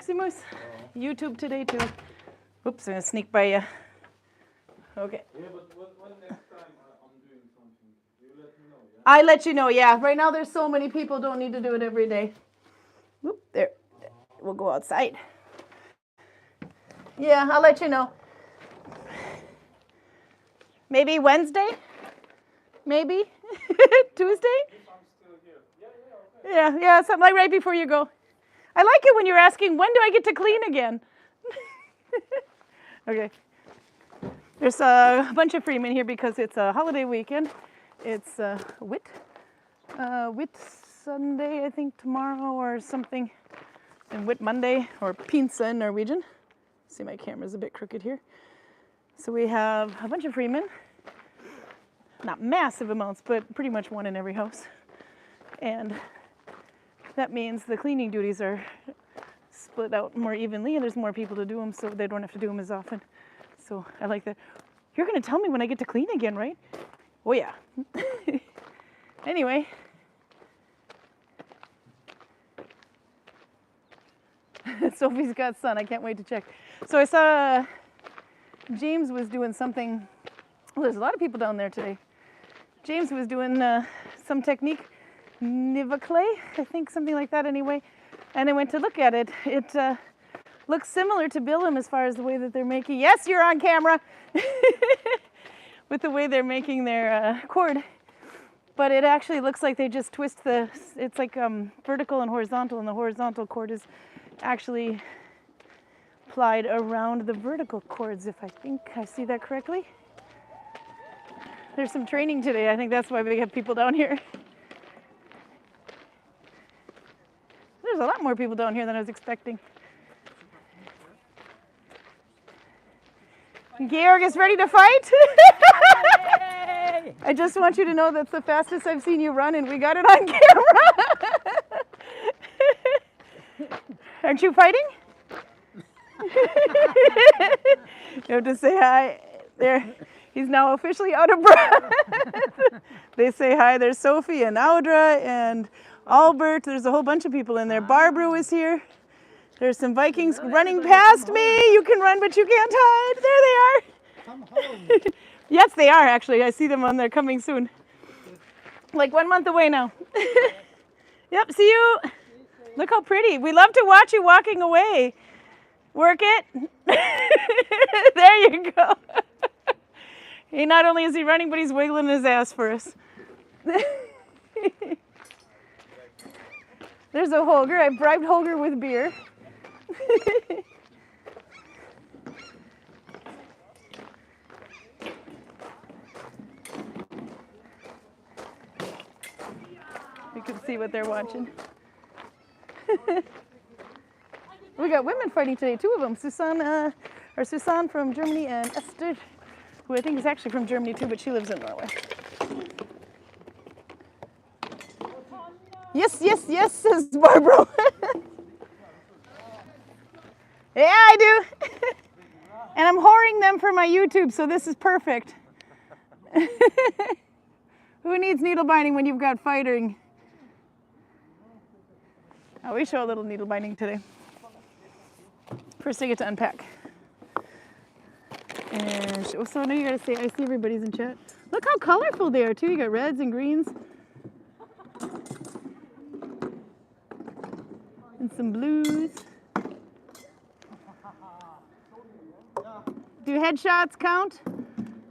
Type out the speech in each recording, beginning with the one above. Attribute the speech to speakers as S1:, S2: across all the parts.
S1: Maximus. YouTube today too. Oops, I'm gonna sneak by you. Okay.
S2: Yeah, but when next time I'm doing something, you let me know, yeah?
S1: I let you know, yeah. Right now there's so many people, don't need to do it every day. Whoop, there. We'll go outside. Yeah, I'll let you know. Maybe Wednesday? Maybe? Tuesday?
S2: If I'm still here. Yeah, okay.
S1: Yeah, something like right before you go. I like it when you're asking, when do I get to clean again? Okay. There's a bunch of Freemen here because it's a holiday weekend. It's Whit Sunday, I think, tomorrow or something. And Whit Monday, or Pinsa in Norwegian. See, my camera's a bit crooked here. So we have a bunch of Freemen. Not massive amounts, but pretty much one in every house. And that means the cleaning duties are split out more evenly, and there's more people to do them, so they don't have to do them as often. So I like that. You're going to tell me when I get to clean again, right? Oh, yeah. Anyway. Sophie's got sun. I can't wait to check. So I saw James was doing something. Well, there's a lot of people down there today. James was doing some technique, Nivaclay, I think, something like that anyway. And I went to look at it. It looks similar to Billum as far as the way that they're making. Yes, you're on camera. With the way they're making their cord. But it actually looks like they just twist it's like vertical and the horizontal cord is actually plied around the vertical cords, if I think I see that correctly. There's some training today. I think that's why we have people down here. There's a lot more people down here than I was expecting. Georg is ready to fight. I just want you to know that's the fastest I've seen you run, and we got it on camera. Aren't you fighting? You have to say hi. There. He's now officially out of breath. They say hi. There's Sophie and Audra and Albert. There's a whole bunch of people in there. Barbara is here. There's some Vikings running past me. You can run, but you can't hide. There they are.
S3: Come home.
S1: Yes, they are, actually. I see them on there coming soon. Like 1 month away now. Yep, see you. Look how pretty. We love to watch you walking away. Work it. There you go. He not only is he running, but he's wiggling his ass for us. There's a Holger. I bribed Holger with beer. You can see what they're watching. We got women fighting today, 2 of them. Susanne from Germany and Esther, who I think is actually from Germany too, but she lives in Norway. Yes, yes, yes, says Barbara. Yeah, I do. And I'm whoring them for my YouTube, so this is perfect. Who needs needle binding when you've got fighting? Oh, we show a little needle binding today. First I get to unpack. And so now you gotta say, I see everybody's in chat. Look how colorful they are too. You got reds and greens. And some blues. Do headshots count?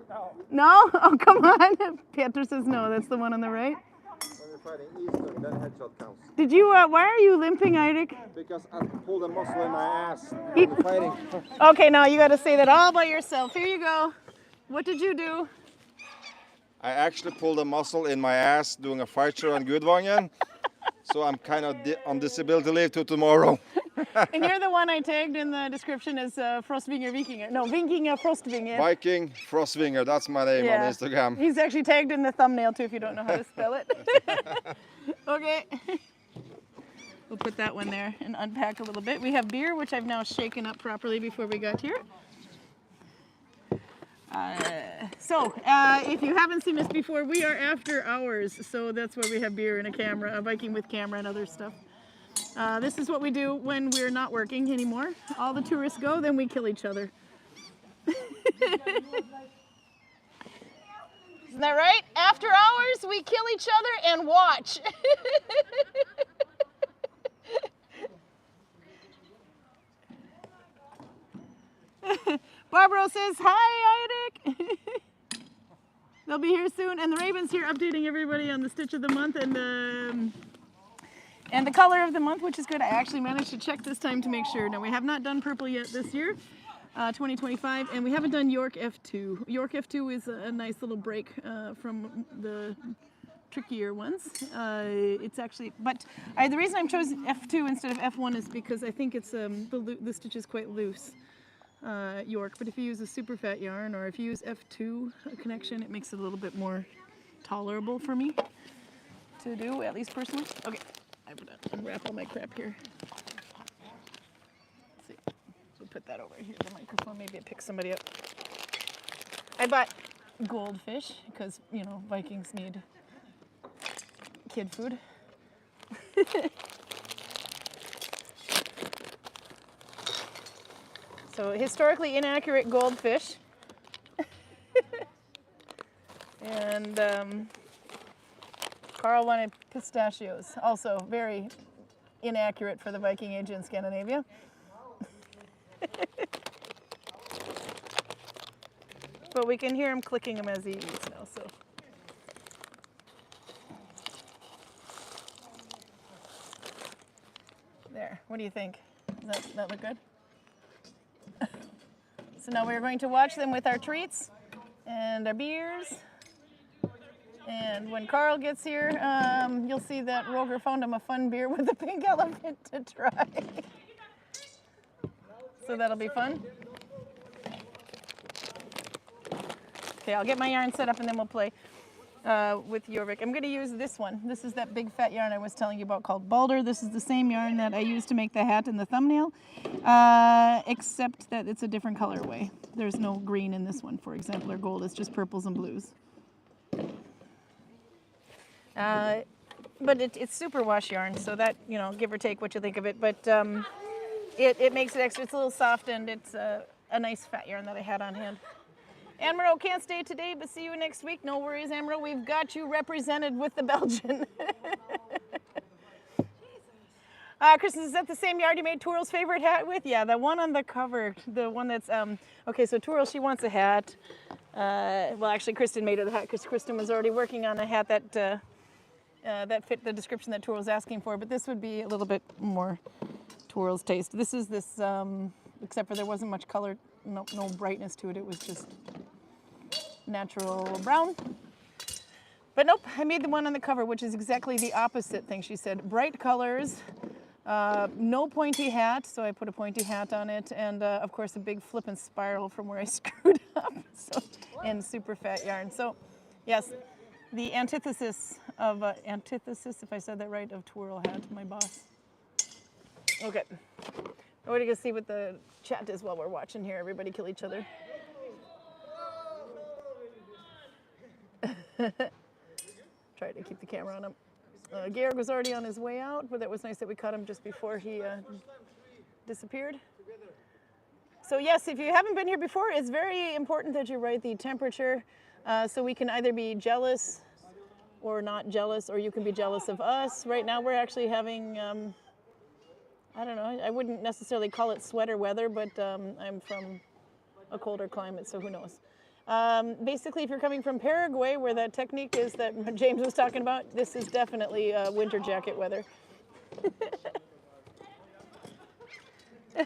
S3: No.
S1: No? Oh, come on. Peter says no. That's the one on the right.
S3: When you're fighting Eastern, then headshot counts.
S1: Did you, why are you limping, Eirik?
S3: Because I pulled a muscle in my ass when fighting.
S1: Okay, now you got to say that all by yourself. Here you go. What did you do?
S3: I actually pulled a muscle in my ass doing a fight show on Gudvangen. So I'm kind of on disability leave till tomorrow.
S1: And you're the one I tagged in the description as Frostvinger Vikinger. No, Vikinger Frostvinger.
S3: Viking Frostvinger, that's my name on Instagram.
S1: He's actually tagged in the thumbnail too if you don't know how to spell it. Okay. We'll put that one there and unpack a little bit. We have beer, which I've now shaken up properly before we got here. If you haven't seen us before, we are after hours. So that's why we have beer and a camera, a Viking with camera and other stuff. This is what we do when we're not working anymore. All the tourists go, then we kill each other. Isn't that right? After hours, we kill each other and watch. Barbara says, hi, Idek. They'll be here soon. And the Raven's here updating everybody on the stitch of the month and the color of the month, which is good. I actually managed to check this time to make sure. Now, we have not done purple yet this year, 2025, and we haven't done York F2. York F2 is a nice little break from the trickier ones. It's actually, but the reason I've chosen F2 instead of F1 is because I think it's the stitch is quite loose. York, but if you use a super fat yarn or if you use F2 connection, it makes it a little bit more tolerable for me to do, at least personally. Okay, I'm gonna unwrap all my crap here. Let's see, so put that over here, the microphone, maybe it picks somebody up. I bought goldfish because, you know, Vikings need kid food. So historically inaccurate goldfish. And Karl wanted pistachios, also very inaccurate for the Viking Age in Scandinavia. But we can hear him clicking them as he eats now, so. There, what do you think? Does that look good? So now we're going to watch them with our treats and our beers. And when Karl gets here, you'll see that Holger found him a fun beer with a pink elephant to try. So that'll be fun. Okay, I'll get my yarn set up and then we'll play with Jorvik. I'm going to use this one. This is that big fat yarn I was telling you about called Balder. This is the same yarn that I used to make the hat and the thumbnail, except that it's a different colorway. There's no green in this one, for example, or gold. It's just purples and blues. But it's super wash yarn, so that, you know, give or take what you think of it. But it makes it extra. It's a little soft and it's a nice fat yarn that I had on hand. Amro can't stay today, but see you next week. No worries, Amro. We've got you represented with the Belgian. Kristen, is that the same yard you made Turl's favorite hat with? Yeah, the one on the cover. The one that's, okay, so Turl, she wants a hat. Well, actually, Kristen made her the hat because Kristen was already working on a hat that fit the description that Turl was asking for, but this would be a little bit more Turl's taste. This is this, except for there wasn't much color, no brightness to it. It was just natural brown. But nope, I made the one on the cover, which is exactly the opposite thing. She said bright colors, no pointy hat, so I put a pointy hat on it, and of course a big flip and spiral from where I screwed up, so, and super fat yarn. So yes, the antithesis, if I said that right, of Twirl hat, my boss. Okay, we're gonna see what the chat is while we're watching here. Everybody kill each other. Try to keep the camera on him. Georg was already on his way out, but that was nice that we caught him just before he disappeared. So yes, if you haven't been here before, it's very important that you write the temperature so we can either be jealous or not jealous, or you can be jealous of us. Right now we're actually having, I don't know, I wouldn't necessarily call it sweater weather, but I'm from a colder climate, so who knows. Basically, if you're coming from Paraguay, where that technique is that James was talking about, this is definitely winter jacket weather.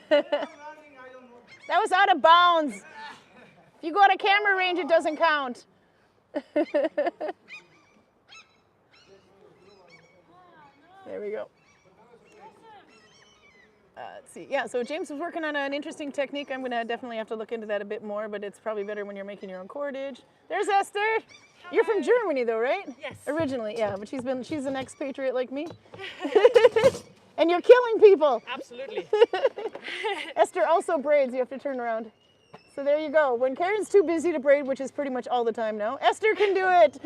S1: That was out of bounds. If you go out of camera range, it doesn't count. There we go. Let's see. Yeah, so James was working on an interesting technique. I'm going to definitely have to look into that a bit more, but it's probably better when you're making your own cordage. There's Esther. You're from Germany, though, right?
S4: Yes.
S1: Originally, yeah, but she's an expatriate like me. And you're killing people.
S4: Absolutely.
S1: Esther also braids. You have to turn around. So there you go. When Karen's too busy to braid, which is pretty much all the time now, Esther can do it.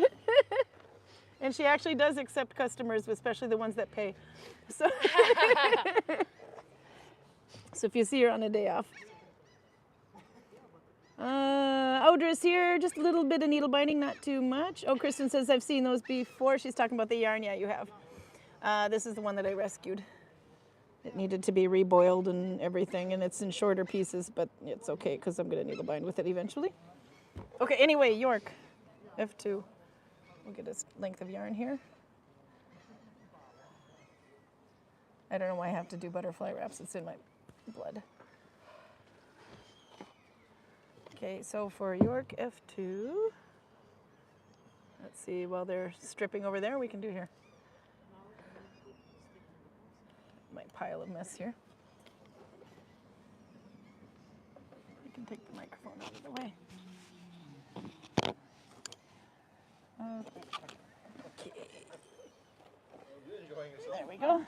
S1: And she actually does accept customers, especially the ones that pay. So, so if you see her on a day off. Audra's here, just a little bit of needle binding, not too much. Oh, Kristen says, I've seen those before. She's talking about the yarn. Yeah, you have. This is the one that I rescued. It needed to be reboiled and everything, and it's in shorter pieces, but it's okay because I'm going to needle bind with it eventually. Okay, anyway, York, F2. We'll get its length of yarn here. I don't know why I have to do butterfly wraps. It's in my blood. Okay, so for York F2, let's see, while they're stripping over there, we can do here. My pile of mess here. I can take the microphone out of the way. Okay. There we go.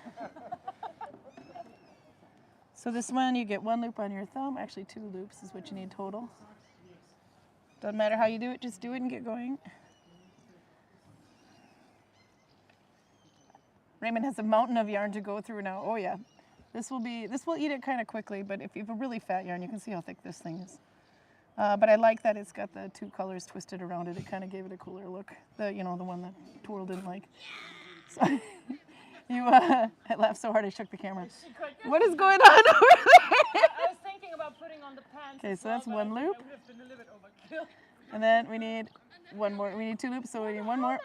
S1: So this one, you get 1 loop on your thumb. Actually, 2 loops is what you need total. Doesn't matter how you do it, just do it and get going. Raymond has a mountain of yarn to go through now. Oh yeah, this will eat it kind of quickly, but if you have a really fat yarn, you can see how thick this thing is. But I like that it's got the 2 colors twisted around it. It kind of gave it a cooler look. The one that Twirl didn't like. So I laughed so hard I shook the camera. What is going on over there?
S4: I was thinking about putting on the pants.
S1: Okay, so that's 1 loop. And then we need 1 more. We need 2 loops, so we need 1 more.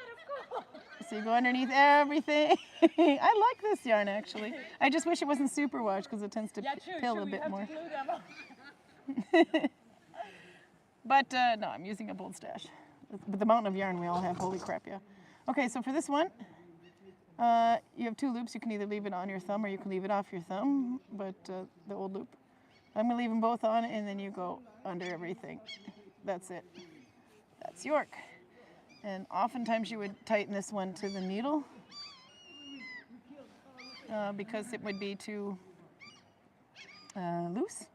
S1: So you go underneath everything. I like this yarn actually. I just wish it wasn't superwash because it tends to pill a bit more. But no, I'm using a bold stash. But the mountain of yarn we all have, holy crap, yeah. Okay, so for this one, you have 2 loops. You can either leave it on your thumb or you can leave it off your thumb, but the old loop. I'm gonna leave them both on and then you go under everything. That's it. That's York. And oftentimes you would tighten this one to the needle because it would be too loose.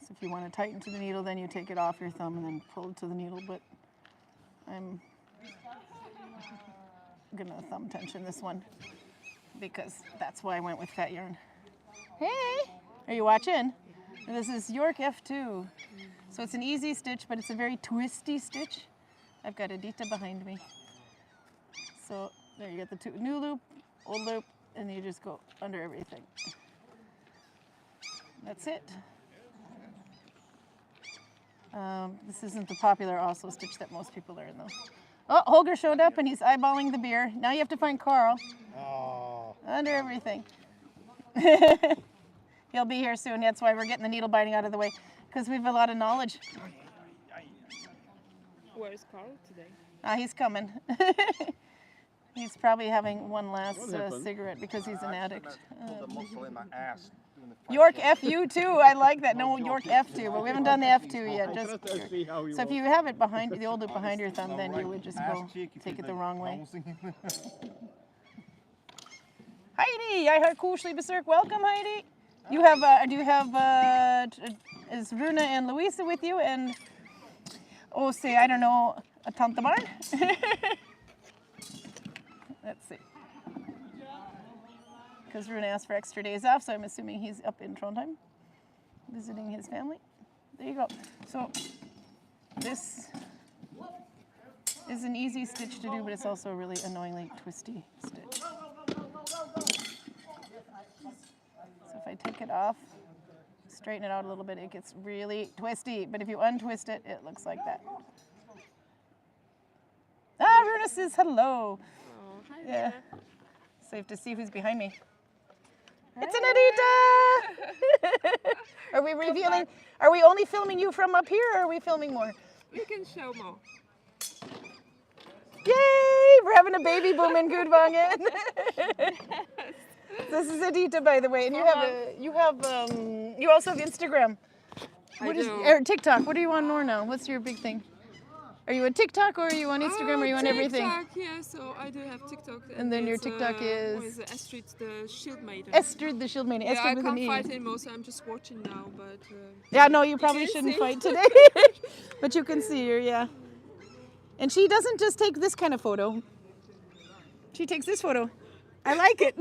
S1: So if you want to tighten to the needle, then you take it off your thumb and then pull it to the needle. But I'm going to thumb tension this one because that's why I went with fat yarn. Hey, are you watching? This is York F2. So it's an easy stitch, but it's a very twisty stitch. I've got Edita behind me. So there you get the 2 new loop, old loop, and you just go under everything. That's it. This isn't the popular also stitch that most people learn though. Oh, Holger showed up and he's eyeballing the beer. Now you have to find Karl. Oh. Under everything. He'll be here soon. That's why we're getting the needle binding out of the way, because we have a lot of knowledge.
S4: Where's Karl today?
S1: He's coming. He's probably having one last cigarette because he's an addict.
S3: Pulled a muscle in my ass.
S1: York FU too. I like that. No, York F2, but we haven't done the F2 yet. So if you have it behind the old loop behind your thumb, then you would just go take it the wrong way. Heidi, I heard Kushli Besirk. Welcome, Heidi. You have is Runa and Louisa with you, and say I don't know, a Tante Barn. Let's see. Because Runa asked for extra days off, so I'm assuming he's up in Trondheim visiting his family. There you go. So this is an easy stitch to do, but it's also a really annoyingly twisty stitch. So if I take it off, straighten it out a little bit, it gets really twisty. But if you untwist it, it looks like that. Runa says hello.
S4: Oh, hi
S1: Yeah.
S4: there.
S1: Safe to see who's behind me. It's an Edita! Are we revealing? Are we only filming you from up here, or are we filming more?
S4: You can show more.
S1: Yay! We're having a baby boom in Gudvangen. This is Edita, by the way, and you also have Instagram. Or TikTok? What are you on more now? What's your big thing? Are you on TikTok or are you on Instagram? Or are you on everything?
S4: TikTok, yeah, so I do have TikTok.
S1: And then your TikTok is?
S4: What is it? Estrid the Shield Maiden.
S1: Estrid the Shield Maiden.
S4: Yeah,
S1: Estrid
S4: I
S1: with an
S4: can't
S1: E.
S4: fight anymore, so I'm just watching now, but...
S1: yeah, no, you probably shouldn't fight today. But you can see her, yeah. And she doesn't just take this kind of photo. She takes this photo. I like it.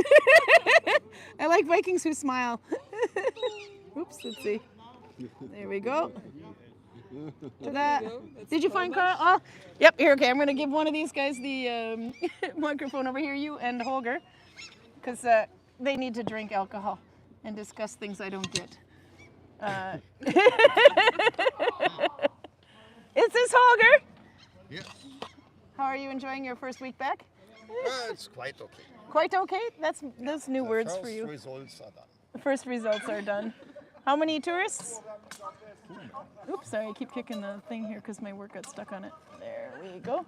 S1: I like Vikings who smile. Oops, let's see. There we go. Ta-da. Did you find Karl? Oh, yep, here, okay. I'm going to give one of these guys the microphone over here, you and Holger, because they need to drink alcohol and discuss things I don't get. Is this Holger?
S5: Yes.
S1: How are you enjoying your first week back?
S5: It's quite okay.
S1: Quite okay? That's new words for you.
S5: First results are done.
S1: The first results are done. How many tourists? Oops, sorry, I keep kicking the thing here because my work got stuck on it. There we go.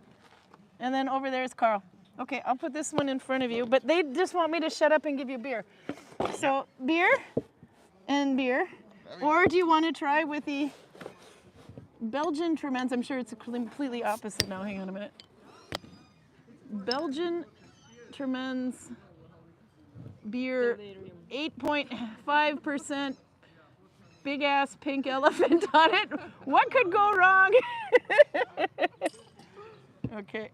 S1: And then over there is Karl. Okay, I'll put this one in front of you, but they just want me to shut up and give you beer. So beer and beer. Or do you want to try with the Belgian Tremens? I'm sure it's completely opposite now. Hang on a minute. Belgian Tremens beer, 8.5%, big ass pink elephant on it. What could go wrong? Okay.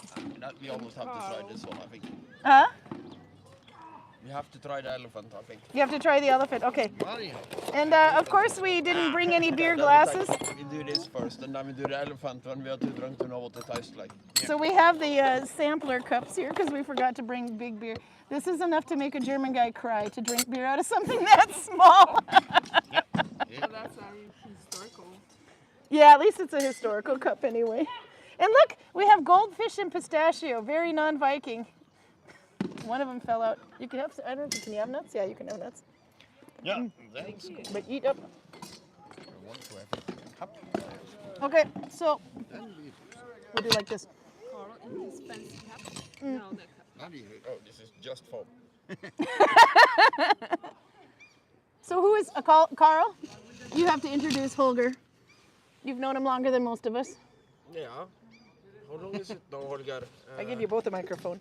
S6: We almost have to try this one, I think.
S1: Huh?
S6: We have to try the elephant, I think.
S1: You have to try the elephant. Okay. And of course we didn't bring any beer glasses.
S6: We do this first, and then we do the elephant when we are too drunk to know what it tastes like.
S1: So we have the sampler cups here because we forgot to bring big beer. This is enough to make a German guy cry, to drink beer out of something that small.
S4: So that's historical.
S1: Yeah, at least it's a historical cup anyway. And look, we have goldfish and pistachio, very non-Viking. One of them fell out. You can have, I don't know, can you have nuts? Yeah, you can have nuts.
S5: Yeah, that's good.
S1: But eat up.
S5: I want to have it in a cup.
S1: Okay, so we'll do like this.
S4: Karl in his fancy cap. No, that cap.
S6: Oh, this is just foam.
S1: So who is Karl? You have to introduce Holger. You've known him longer than most of us.
S6: Yeah. How long is it now, Holger?
S1: I give you both a microphone.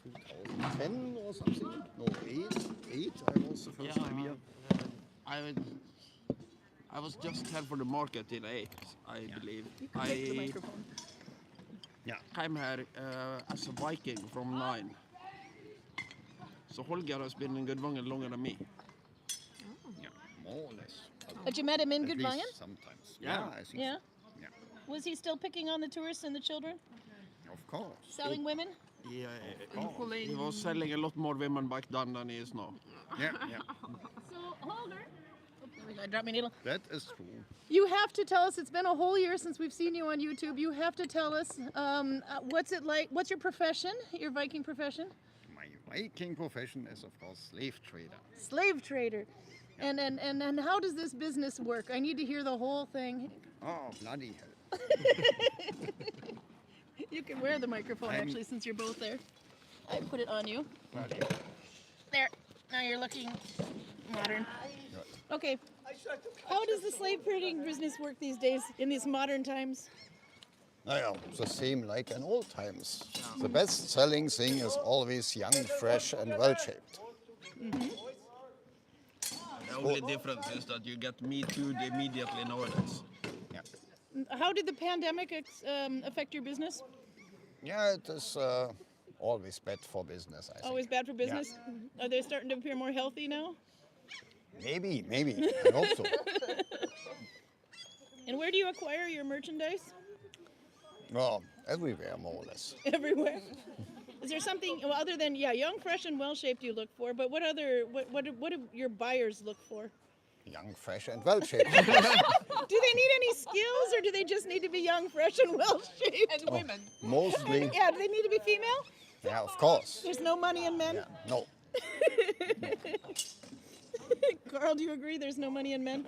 S5: 2010 or something? No, 8 I was the first time here.
S6: I was just here for the market in 8, I believe.
S1: You can take the microphone.
S6: Came here as a Viking from 9. So Holger has been in Gudvangen longer than me.
S5: Yeah, more or less.
S1: But you met him in
S5: At least
S1: Gudvangen?
S5: sometimes.
S6: Yeah.
S5: I think
S1: Yeah.
S5: so. Yeah,
S1: Was he still picking on the tourists and the children?
S5: of course.
S1: Selling women?
S6: He was selling a lot more women back then than he is now.
S5: Yeah.
S1: So, Holger, I dropped my needle.
S5: That is true.
S1: You have to tell us, it's been a whole year since we've seen you on YouTube. You have to tell us, what's it like, what's your profession, your Viking profession?
S5: My Viking profession is, of course, slave trader.
S1: Slave trader. And how does this business work? I need to hear the whole thing.
S5: Oh, bloody hell.
S1: You can wear the microphone actually since you're both there. I put it on you. There. Now you're looking modern. Okay. How does the slave trading business work these days in these modern times?
S5: Yeah, the same like in old times. The best selling thing is always young, fresh and well shaped.
S6: The only difference is that you get Me Too'd immediately nowadays.
S5: Yeah.
S1: How did the pandemic affect your business?
S5: Yeah, it is always bad for business, I think.
S1: Always bad for business? Are they starting to appear more healthy now?
S5: Maybe. I hope so.
S1: And where do you acquire your merchandise?
S5: Well, everywhere more or less.
S1: Everywhere. Is there something other than young, fresh, and well shaped you look for? But what do your buyers look for?
S5: Young, fresh and well shaped.
S1: Do they need any skills, or do they just need to be young, fresh, and well shaped?
S4: And women.
S5: Mostly.
S1: Yeah, do they need to be female?
S5: Yeah, of course.
S1: There's no money in men.
S5: Yeah, no.
S1: Karl, do you agree? There's no money in men.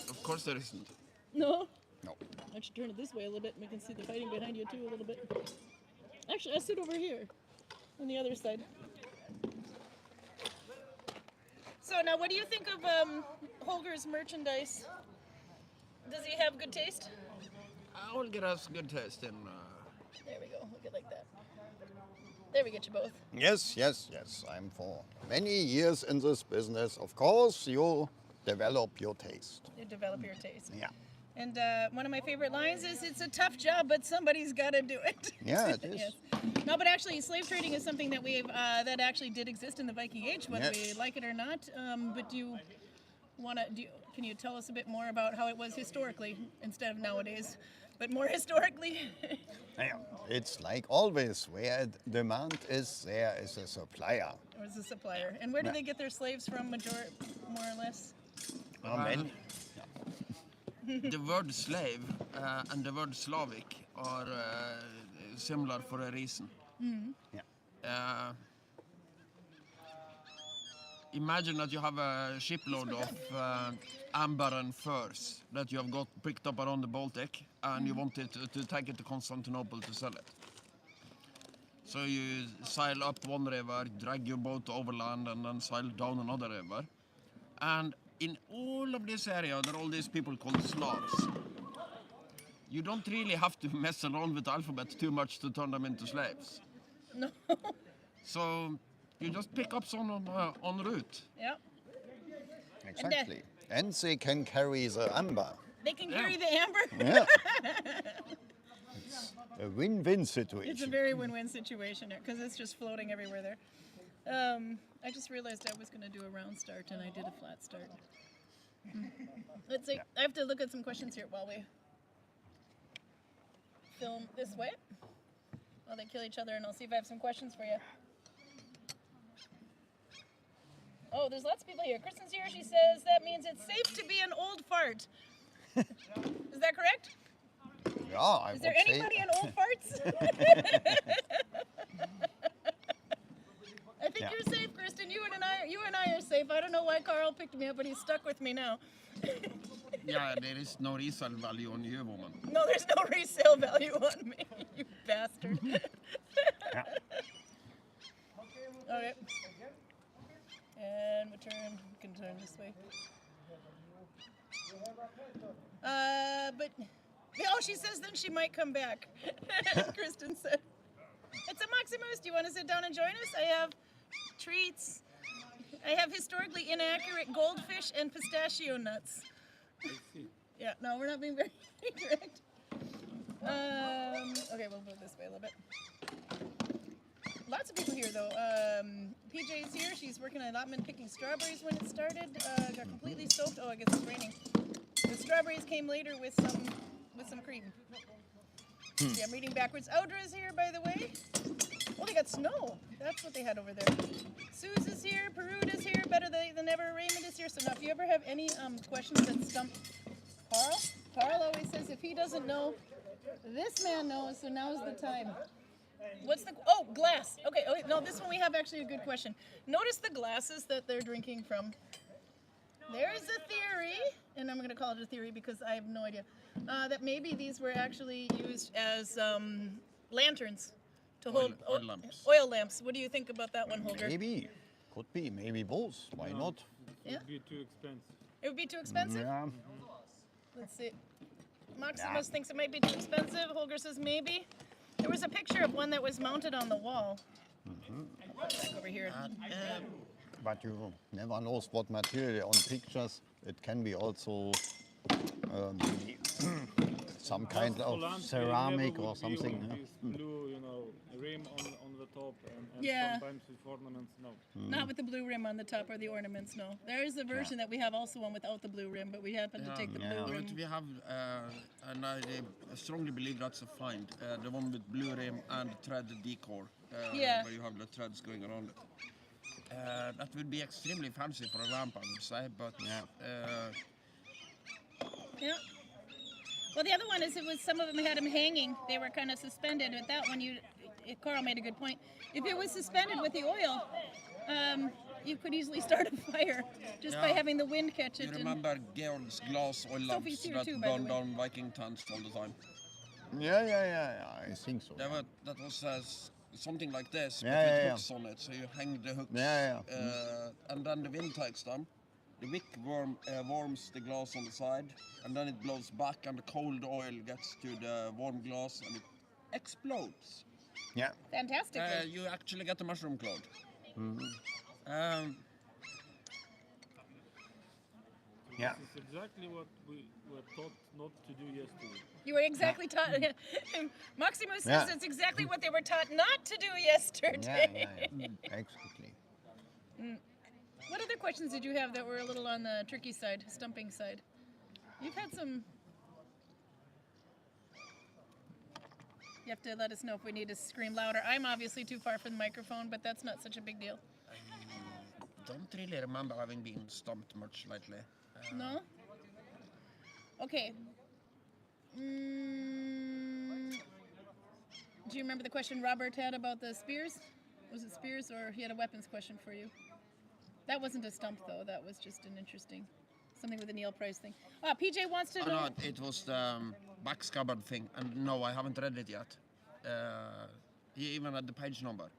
S6: Of course there isn't.
S1: No.
S5: No.
S1: I should turn it this way a little bit, and we can see the fighting behind you too a little bit. Actually, I'll sit over here, on the other side. So now, what do you think of Holger's merchandise? Does he have good taste?
S6: Holger has good taste in...
S1: There we go. Look at like that. There we get you both.
S5: Yes. I'm for many years in this business. Of course, you develop your taste.
S1: You develop your taste.
S5: Yeah.
S1: And one of my favorite lines is, "It's a tough job, but somebody's got to do it."
S5: Yeah, it is.
S1: Yes. No, but actually, slave trading is something that we've that actually did exist in the Viking Age, whether we like it or not. But can you tell us a bit more about how it was historically instead of nowadays, but more historically?
S5: Yeah. It's like always, where demand is, there is a supplier.
S1: Or is a supplier? And where do they get their slaves from, more or less?
S5: Amen.
S6: The word slave and the word Slavic are similar for a reason.
S5: Yeah.
S6: Imagine that you have a shipload of amber and furs that you have got picked up around the Baltic, and you wanted to take it to Constantinople to sell it. So you sail up one river, drag your boat overland, and then sail down another river. And in all of this area, there are all these people called Slavs. You don't really have to mess around with the alphabet too much to turn them into slaves.
S1: No.
S6: So you just pick up some en route.
S1: Yeah.
S5: Exactly. And they can carry the amber.
S1: They can carry the amber.
S5: Yeah. It's a win-win situation.
S1: It's a very win-win situation because it's just floating everywhere there. I just realized I was going to do a round start and I did a flat start. Let's see. I have to look at some questions here while we film this way. While they kill each other, and I'll see if I have some questions for you. Oh, there's lots of people here. Kristen's here. She says that means it's safe to be an old fart. Is that correct?
S5: Yeah, I
S1: Is there
S5: would say.
S1: anybody in old farts? I think you're safe, Kristen. You and I are safe. I don't know why Karl picked me up, but he's stuck with me now.
S6: Yeah, there is no resale value on you, woman.
S1: No, there's no resale value on me, you bastard.
S5: Yeah.
S1: Okay. And we can turn this way. But she says then she might come back. Kristen said. It's a Maximus. Do you want to sit down and join us? I have treats. I have historically inaccurate goldfish and pistachio nuts. Yeah, no, we're not being very correct. Okay, we'll move this way a little bit. Lots of people here, though. PJ's here. She's working on allotment picking strawberries when it started. Got completely soaked. Oh, I guess it's raining. The strawberries came later with some cream. See, I'm reading backwards. Audra's here, by the way. Oh, they got snow. That's what they had over there. Suze is here. Perud is here. Better than ever. Raymond is here. So now, if you ever have any questions that stump Karl always says if he doesn't know, this man knows. So now's the time. Glass. Okay. No, this one we have actually a good question. Notice the glasses that they're drinking from. There is a theory, and I'm going to call it a theory because I have no idea, that maybe these were actually used as lanterns to hold
S6: oil lamps.
S1: Oil lamps. What do you think about that one, Holger?
S5: Maybe. Could be. Maybe both. Why not?
S1: Yeah.
S2: It would be too expensive.
S1: It would be too expensive?
S5: Yeah.
S1: Let's see. Maximus thinks it might be too expensive. Holger says maybe. There was a picture of one that was mounted on the wall. Back over here.
S5: But you never know what material on pictures. It can be also some kind of
S2: Poland,
S5: ceramic
S2: they never
S5: or
S2: would
S5: something.
S2: use
S5: Yeah.
S2: this blue, rim on the top and
S1: Yeah.
S2: sometimes with ornaments. No.
S1: Not with the blue rim on the top or the ornaments, no. There is a version that we have also one without the blue rim, but we happen to take the blue rim.
S6: But we have, and I strongly believe that's a find, the one with blue rim and thread decor, where you have the threads going around it. That would be extremely fancy for a lamp, I would say, but
S1: Yeah. Well, the other one is some of them had them hanging. They were kind of suspended. But that one, Karl made a good point. If it was suspended with the oil, you could easily start a fire just by having the wind catch it.
S6: You remember Georg's glass oil lamps
S1: here
S6: that
S1: too, by the
S6: burned
S1: way.
S6: down Viking tents all the time?
S5: Yeah. I think so.
S6: That was something like this, but
S5: Yeah,
S6: with
S5: yeah,
S6: hooks on it, so you hang the hooks,
S5: Yeah.
S6: and then the wind takes them. The wick warms the glass on the side, and then it blows back, and the cold oil gets to the warm glass, and it explodes.
S5: Yeah.
S1: Fantastically.
S6: You actually get a mushroom cloud.
S5: Yeah.
S2: This is exactly what we were taught not to do yesterday.
S1: You were exactly taught. Maximo says
S5: Yeah.
S1: it's exactly what they were taught not to do yesterday.
S5: Exactly.
S1: What other questions did you have that were a little on the tricky side, stumping side? You've had some. You have to let us know if we need to scream louder. I'm obviously too far from the microphone, but that's not such a big deal.
S6: Don't really remember having been stumped much lately.
S1: No? Okay. Do you remember the question Robert had about the spears? Was it spears, or he had a weapons question for you? That wasn't a stump, though. That was just an interesting, something with the Neil Price thing. PJ wants to know.
S6: No, it was the back scabbard thing, and no, I haven't read it yet. He even had the page number.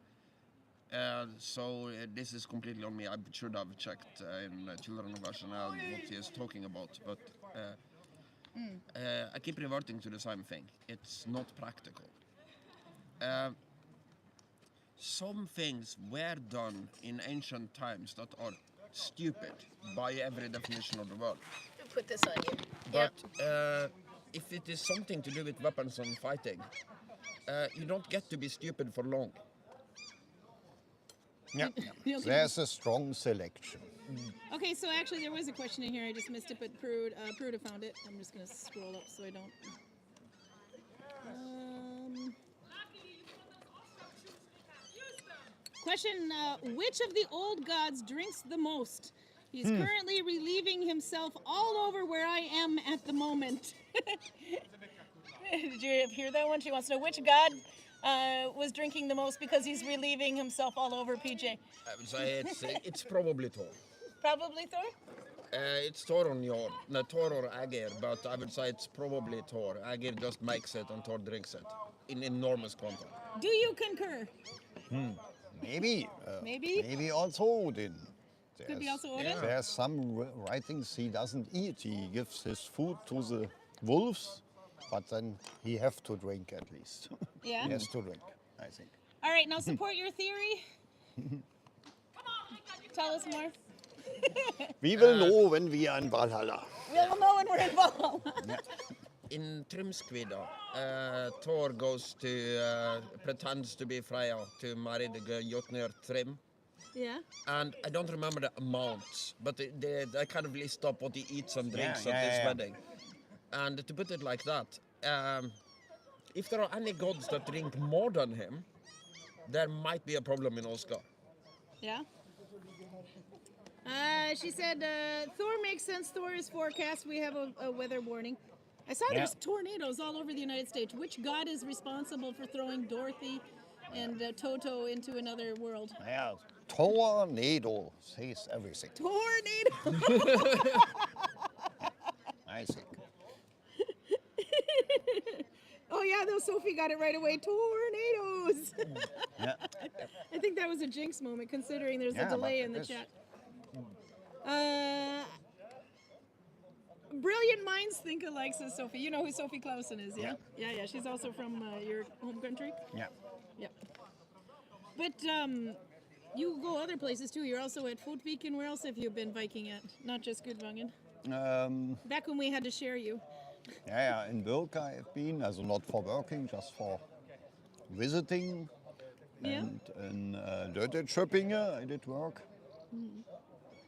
S6: So this is completely on me. I should have checked in Children of Arsenal what he is talking about, but I keep reverting to the same thing. It's not practical. Some things were done in ancient times that are stupid by every definition of the word.
S1: Put this on you.
S6: But if it is something to do with weapons and fighting, you don't get to be stupid for long.
S5: Yeah. There's a strong selection.
S1: Okay, so actually there was a question in here. I just missed it, but Prude found it. I'm just going to scroll up so I don't. Question, which of the old gods drinks the most? He's currently relieving himself all over where I am at the moment. Did you hear that one? She wants to know which god was drinking the most because he's relieving himself all over PJ.
S6: I would say it's probably Thor.
S1: Probably Thor?
S6: It's Thor on your, no, Thor or Aegir, but I would say it's probably Thor. Aegir just makes it and Thor drinks it in enormous quantity.
S1: Do you concur?
S5: Maybe.
S1: Maybe?
S5: Maybe also Odin.
S1: Could be also Odin?
S5: There's some writings he doesn't eat. He gives his food to the wolves, but then he have to drink at least.
S1: Yeah?
S5: He has to drink, I think.
S1: All right, now support your theory. Tell us more.
S5: We will know when we are in Valhalla.
S1: We'll know when we're involved.
S6: In Trimskvida, Thor goes to, pretends to be Freya to marry the Jotnir Trim.
S1: Yeah?
S6: And I don't remember the amounts, but they kind of list up what he eats and drinks at his wedding. And to put it like that, if there are any gods that drink more than him, there might be a problem in Oscar.
S1: Yeah? She said, Thor makes sense. Thor is forecast. We have a weather warning. I saw there's tornadoes all over the United States. Which god is responsible for throwing Dorothy and Toto into another world?
S5: Yeah, tornado says everything,
S1: Tornado!
S5: I think.
S1: Oh yeah, though Sophie got it right away. Tornadoes!
S5: Yeah.
S1: I think that was a jinx moment considering there's a
S5: Yeah,
S1: delay
S5: but
S1: in the
S5: it is.
S1: chat. Brilliant minds think alike, says Sophie. You know who Sophie Clausen is, yeah? Yeah. She's also from your home country.
S5: Yeah.
S1: Yeah. But you go other places too. You're also at Fotviken. Where else have you been Viking at? Not just Gudvangen. Back when we had to share you.
S5: Yeah, in Birka I've been, also not for working, just for visiting.
S1: Yeah.
S5: And in Dötteköpinge I did work.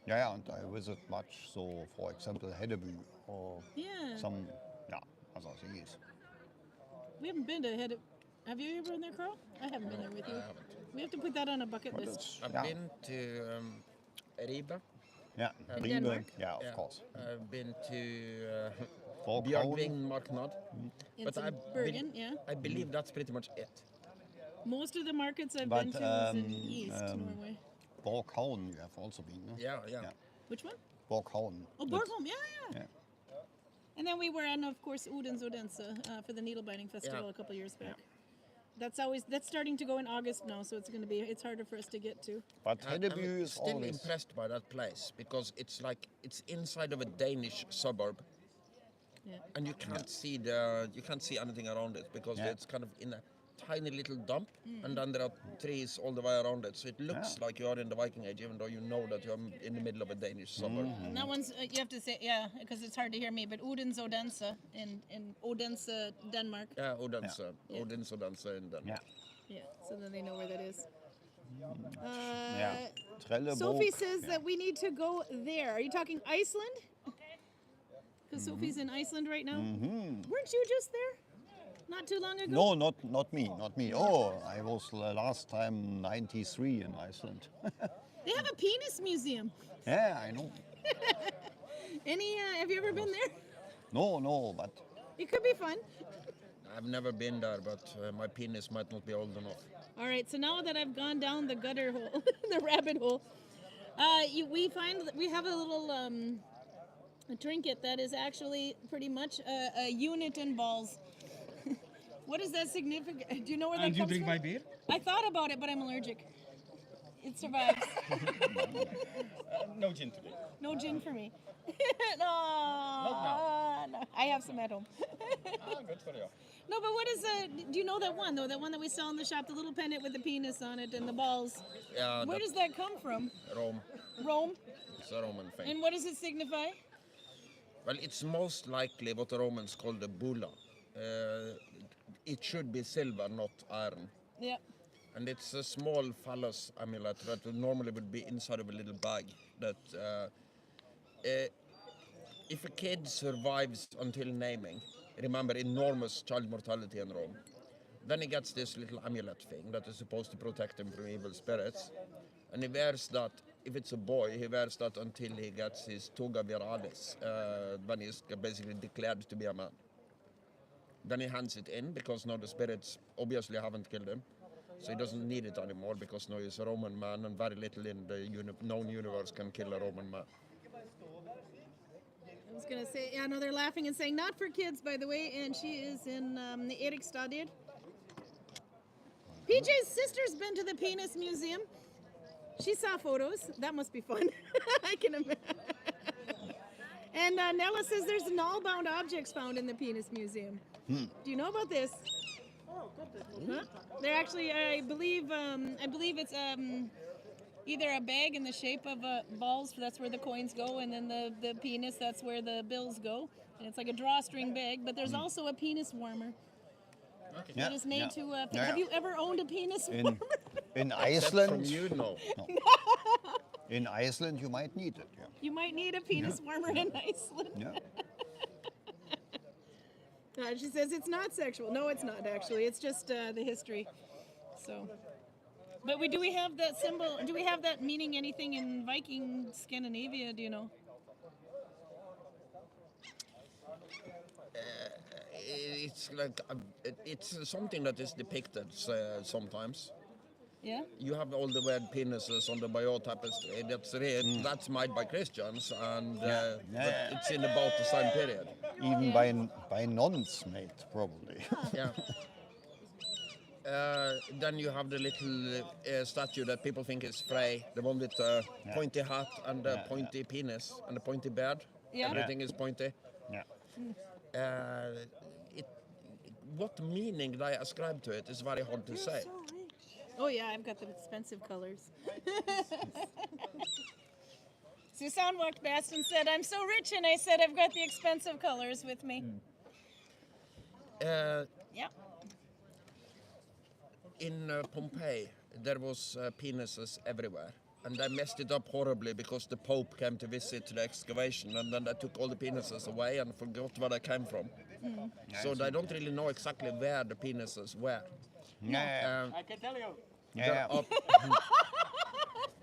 S5: Yeah, and I visit much, so for example Hedeby or
S1: Yeah.
S5: some other things.
S1: We haven't been to Have you ever been there, Karl? I haven't been there with you. We have to put that on a bucket
S5: But
S1: list.
S5: it's,
S6: I've been to Ribe.
S5: yeah, Ribe,
S1: Denmark?
S5: yeah, of course.
S6: I've been to
S5: Borgholm.
S6: Bjørgvin Marknad.
S1: In
S6: But
S1: some
S6: I
S1: Bergen, yeah.
S6: I believe that's pretty much it.
S1: Most of the markets I've
S5: But,
S1: been to is in East Norway.
S5: Borgholm you have also been, no?
S6: Yeah.
S1: Which one?
S5: Borgholm.
S1: Oh, Borgholm, yeah.
S5: Yeah.
S1: And then we were on, of course, Odin's Odense for the Needlebinding Festival a couple years back. That's starting to go in August now, so it's harder for us to get to.
S5: But Hedeby
S6: I'm
S5: is
S6: still
S5: always...
S6: impressed by that place because it's inside of a Danish suburb,
S1: Yeah.
S6: and you can't see anything around it because
S5: Yeah.
S6: it's kind of in a tiny little dump, and then there are trees all the way around it. So it looks like you are in the Viking Age, even though you know that you're in the middle of a Danish suburb.
S1: And that one's, you have to say, yeah, because it's hard to hear me, but Odense Odense in Odense, Denmark.
S6: Yeah, Odense. Odense in Denmark.
S5: Yeah.
S1: Yeah, so then they know where that is.
S5: Yeah. Trelleborg.
S1: Sophie says that we need to go there. Are you talking Iceland? Because Sophie's in Iceland right now. Weren't you just there? Not too long ago?
S5: No, not me. Oh, I was last time 93 in Iceland.
S1: They have a penis museum.
S5: Yeah, I know.
S1: Have you ever been there?
S5: No, but
S1: It could be fun.
S6: I've never been there, but my penis might not be old enough.
S1: All right, so now that I've gone down the gutter hole, the rabbit hole, we find that we have a little a trinket that is actually pretty much a unit in balls. What is that significant? Do you know where that comes from?
S2: And you drink my beer?
S1: I thought about it, but I'm allergic. It survives.
S2: No gin today.
S1: No gin for me. No, I have some at home.
S2: Good for you.
S1: No, but what is do you know that one though? That one that we sell in the shop, the little pendant with the penis on it and the balls.
S6: Yeah,
S1: Where does that come from?
S6: Rome.
S1: Rome?
S6: It's a Roman thing.
S1: And what does it signify?
S6: Well, it's most likely what the Romans called a bulla. It should be silver, not iron.
S1: Yeah.
S6: And it's a small phallus amulet that normally would be inside of a little bag. That if a kid survives until naming, remember enormous child mortality in Rome, then he gets this little amulet thing that is supposed to protect him from evil spirits. And he wears that, if it's a boy, he wears that until he gets his toga viralis, when he's basically declared to be a man. Then he hands it in, because now the spirits obviously haven't killed him. So he doesn't need it anymore, because now he's a Roman man, and very little in the known universe can kill a Roman man.
S1: I was going to say, yeah, no, they're laughing and saying, not for kids, by the way, and she is in the Erikstadier. PJ's sister's been to the Penis Museum. She saw photos. That must be fun. I can imagine. And Nella says there's null-bound objects found in the Penis Museum. Do you know about this? Huh? They're actually, I believe it's either a bag in the shape of balls, that's where the coins go, and then the penis, that's where the bills go. And it's like a drawstring bag, but there's also a penis warmer. That is made to. Have you ever owned a penis warmer?
S5: in
S6: From
S5: Iceland,
S6: you, no.
S5: in Iceland you might need it. Yeah.
S1: You might need a penis warmer in Iceland.
S5: Yeah.
S1: She says it's not sexual. No, it's not actually. It's just the history. So, but do we have that symbol? Do we have that meaning anything in Viking Scandinavia? Do you know?
S6: It's like it's something that is depicted sometimes.
S1: Yeah.
S6: You have all the weird penises on the Bayeux tapestry. That's made by Christians, and but it's in about the same period.
S5: Even by nuns made, probably.
S6: Yeah. Then you have the little statue that people think is Frey, the one with the pointy hat and the pointy penis and the pointy beard.
S1: Yeah.
S6: Everything is pointy.
S5: Yeah.
S6: What meaning they ascribe to it is very hard to say.
S1: Oh yeah, I've got the expensive colors. Susan walked past and said, "I'm so rich," and I said, "I've got the expensive colors with me." Yeah.
S6: In Pompeii, there was penises everywhere. And they messed it up horribly because the Pope came to visit the excavation, and then they took all the penises away and forgot where they came from. So they don't really know exactly where the penises were.
S2: I can tell you.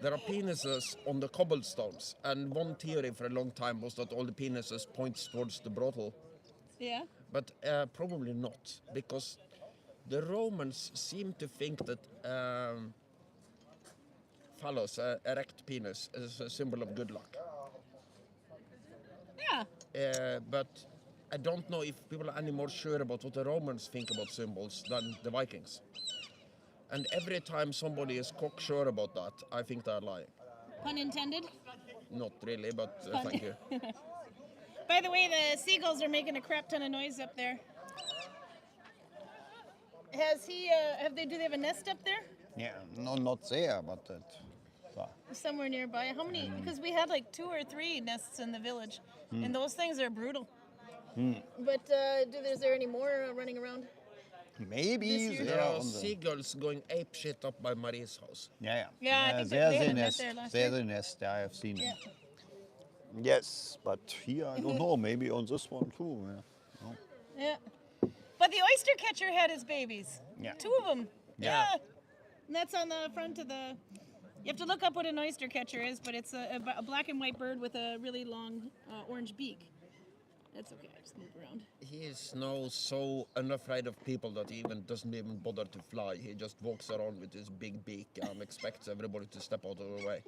S6: There are penises on the cobblestones, and one theory for a long time was that all the penises points towards the brothel.
S1: Yeah.
S6: But probably not, because the Romans seem to think that phallus, erect penis, is a symbol of good luck.
S1: Yeah.
S6: But I don't know if people are any more sure about what the Romans think about symbols than the Vikings. And every time somebody is cocksure about that, I think they're lying.
S1: Pun intended.
S6: Not really, but thank you.
S1: By the way, the seagulls are making a crap ton of noise up there. Has he? Do they have a nest up there?
S5: Yeah, no, not there, but
S1: Somewhere nearby. How many? Because we had like 2 or 3 nests in the village, and those things are brutal. But is there any more running around?
S5: maybe
S1: This year?
S5: there
S6: There are
S5: on the.
S6: seagulls going ape shit up by Marie's house.
S5: Yeah.
S1: Yeah, I think that
S5: there's
S1: they
S5: a
S1: had a net
S5: nest.
S1: there last
S5: There's
S1: year.
S5: a nest. I have seen
S1: Yeah.
S5: it. Yes, but here I don't know. Maybe on this one too. Yeah.
S1: Yeah. But the oyster catcher had his babies.
S5: Yeah.
S1: 2 of them.
S6: Yeah.
S1: And that's on the front of the. You have to look up what an oyster catcher is, but it's a black and white bird with a really long orange beak. That's okay. I just move around.
S6: He is now so unafraid of people that he even doesn't even bother to fly. He just walks around with his big beak and expects everybody to step out of the way.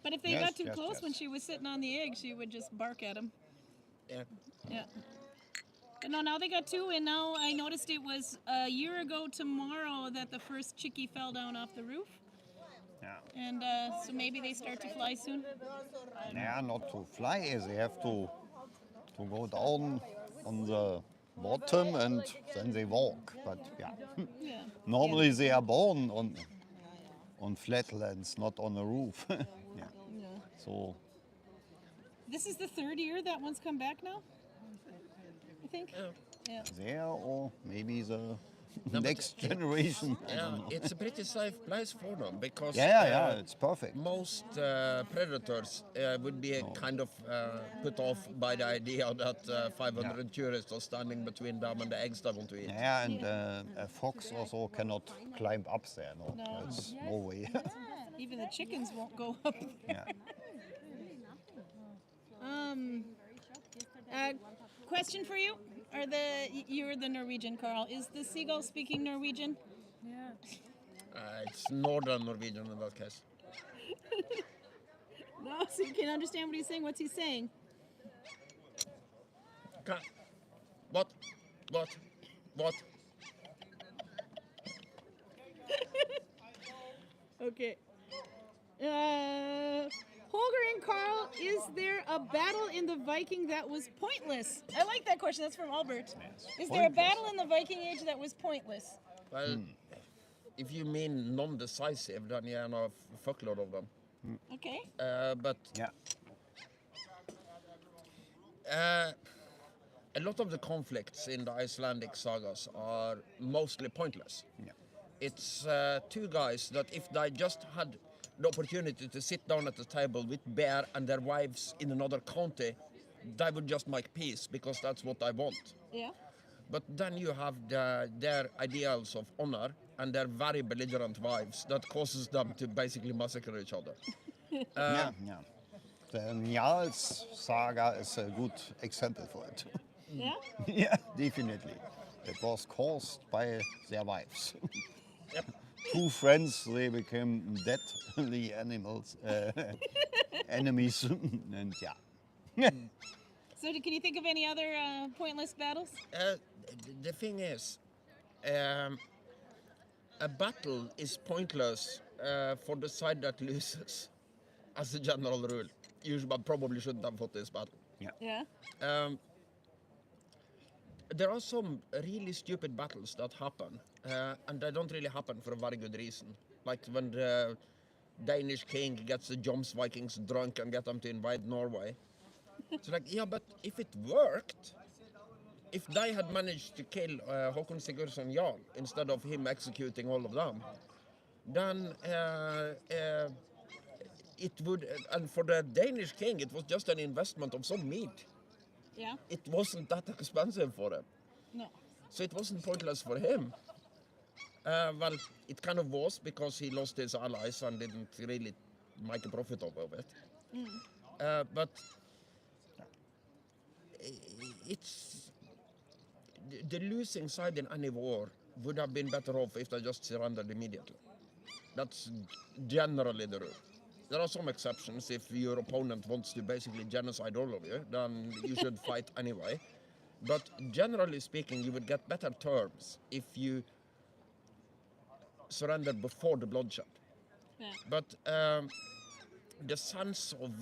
S1: But if they
S5: Yes,
S1: got too
S5: yes,
S1: close
S5: yes.
S1: when she was sitting on the egg, she would just bark at him.
S6: Yeah.
S1: Yeah. But no, now they got 2, and now I noticed it was a year ago tomorrow that the first chickie fell down off the roof.
S5: Yeah.
S1: And so maybe they start to fly soon.
S5: Yeah, not to fly. They have to go down on the bottom and then they walk. But yeah,
S1: Yeah.
S5: normally they are born on flatlands, not on a roof. yeah.
S1: Yeah.
S5: So
S1: This is the 3rd year that one's come back now, I think. Yeah.
S5: there or maybe the
S6: but
S5: next generation. I
S6: Yeah,
S5: don't know.
S6: it's a pretty safe place for them because
S5: Yeah, it's perfect.
S6: most predators would be kind of put off by the idea that 500 tourists are standing between them and the eggs they want to eat.
S5: Yeah, and a fox also cannot climb up there. No,
S1: No.
S5: that's no way.
S1: Even the chickens won't go up.
S5: yeah.
S1: Question for you. You're the Norwegian, Karl. Is the seagull speaking Norwegian?
S6: It's northern Norwegian in that case.
S1: No, so you can understand what he's saying. What's he saying?
S6: Okay. What?
S1: Okay. Holger and Karl, is there a battle in the Viking that was pointless? I like that question. That's from Albert. Is there a
S5: Pointless.
S1: battle in the Viking Age that was pointless?
S6: Well, if you mean non-decisive, then you know a fuckload of them.
S1: Okay.
S6: But
S5: Yeah.
S6: a lot of the conflicts in the Icelandic sagas are mostly pointless.
S5: Yeah.
S6: It's 2 guys that if they just had the opportunity to sit down at the table with bear and their wives in another county, they would just make peace because that's what they want.
S1: Yeah.
S6: But then you have their ideals of honor and their very belligerent wives that causes them to basically massacre each other.
S5: yeah. The Njals saga is a good example for it.
S1: Yeah.
S5: yeah, definitely. It was caused by their wives. 2 friends, they became deadly enemies, and yeah.
S1: So can you think of any other pointless battles?
S6: The thing is, a battle is pointless for the side that loses, as a general rule. You probably shouldn't have fought this battle.
S1: Yeah.
S6: There are some really stupid battles that happen, and they don't really happen for a very good reason. Like when the Danish king gets the Joms Vikings drunk and get them to invade Norway. It's like, yeah, but if it worked, if they had managed to kill Håkon Sigurdsson Jarl instead of him executing all of them, then it would, and for the Danish king, it was just an investment of some meat.
S1: Yeah.
S6: It wasn't that expensive for him.
S1: No.
S6: So it wasn't pointless for him. Well, it kind of was because he lost his allies and didn't really make a profit of it. But it's the losing side in any war would have been better off if they just surrendered immediately. That's generally the rule. There are some exceptions. If your opponent wants to basically genocide all of you, then you should fight anyway. But generally speaking, you would get better terms if you surrender before the bloodshed.
S1: Yeah.
S6: But the sense of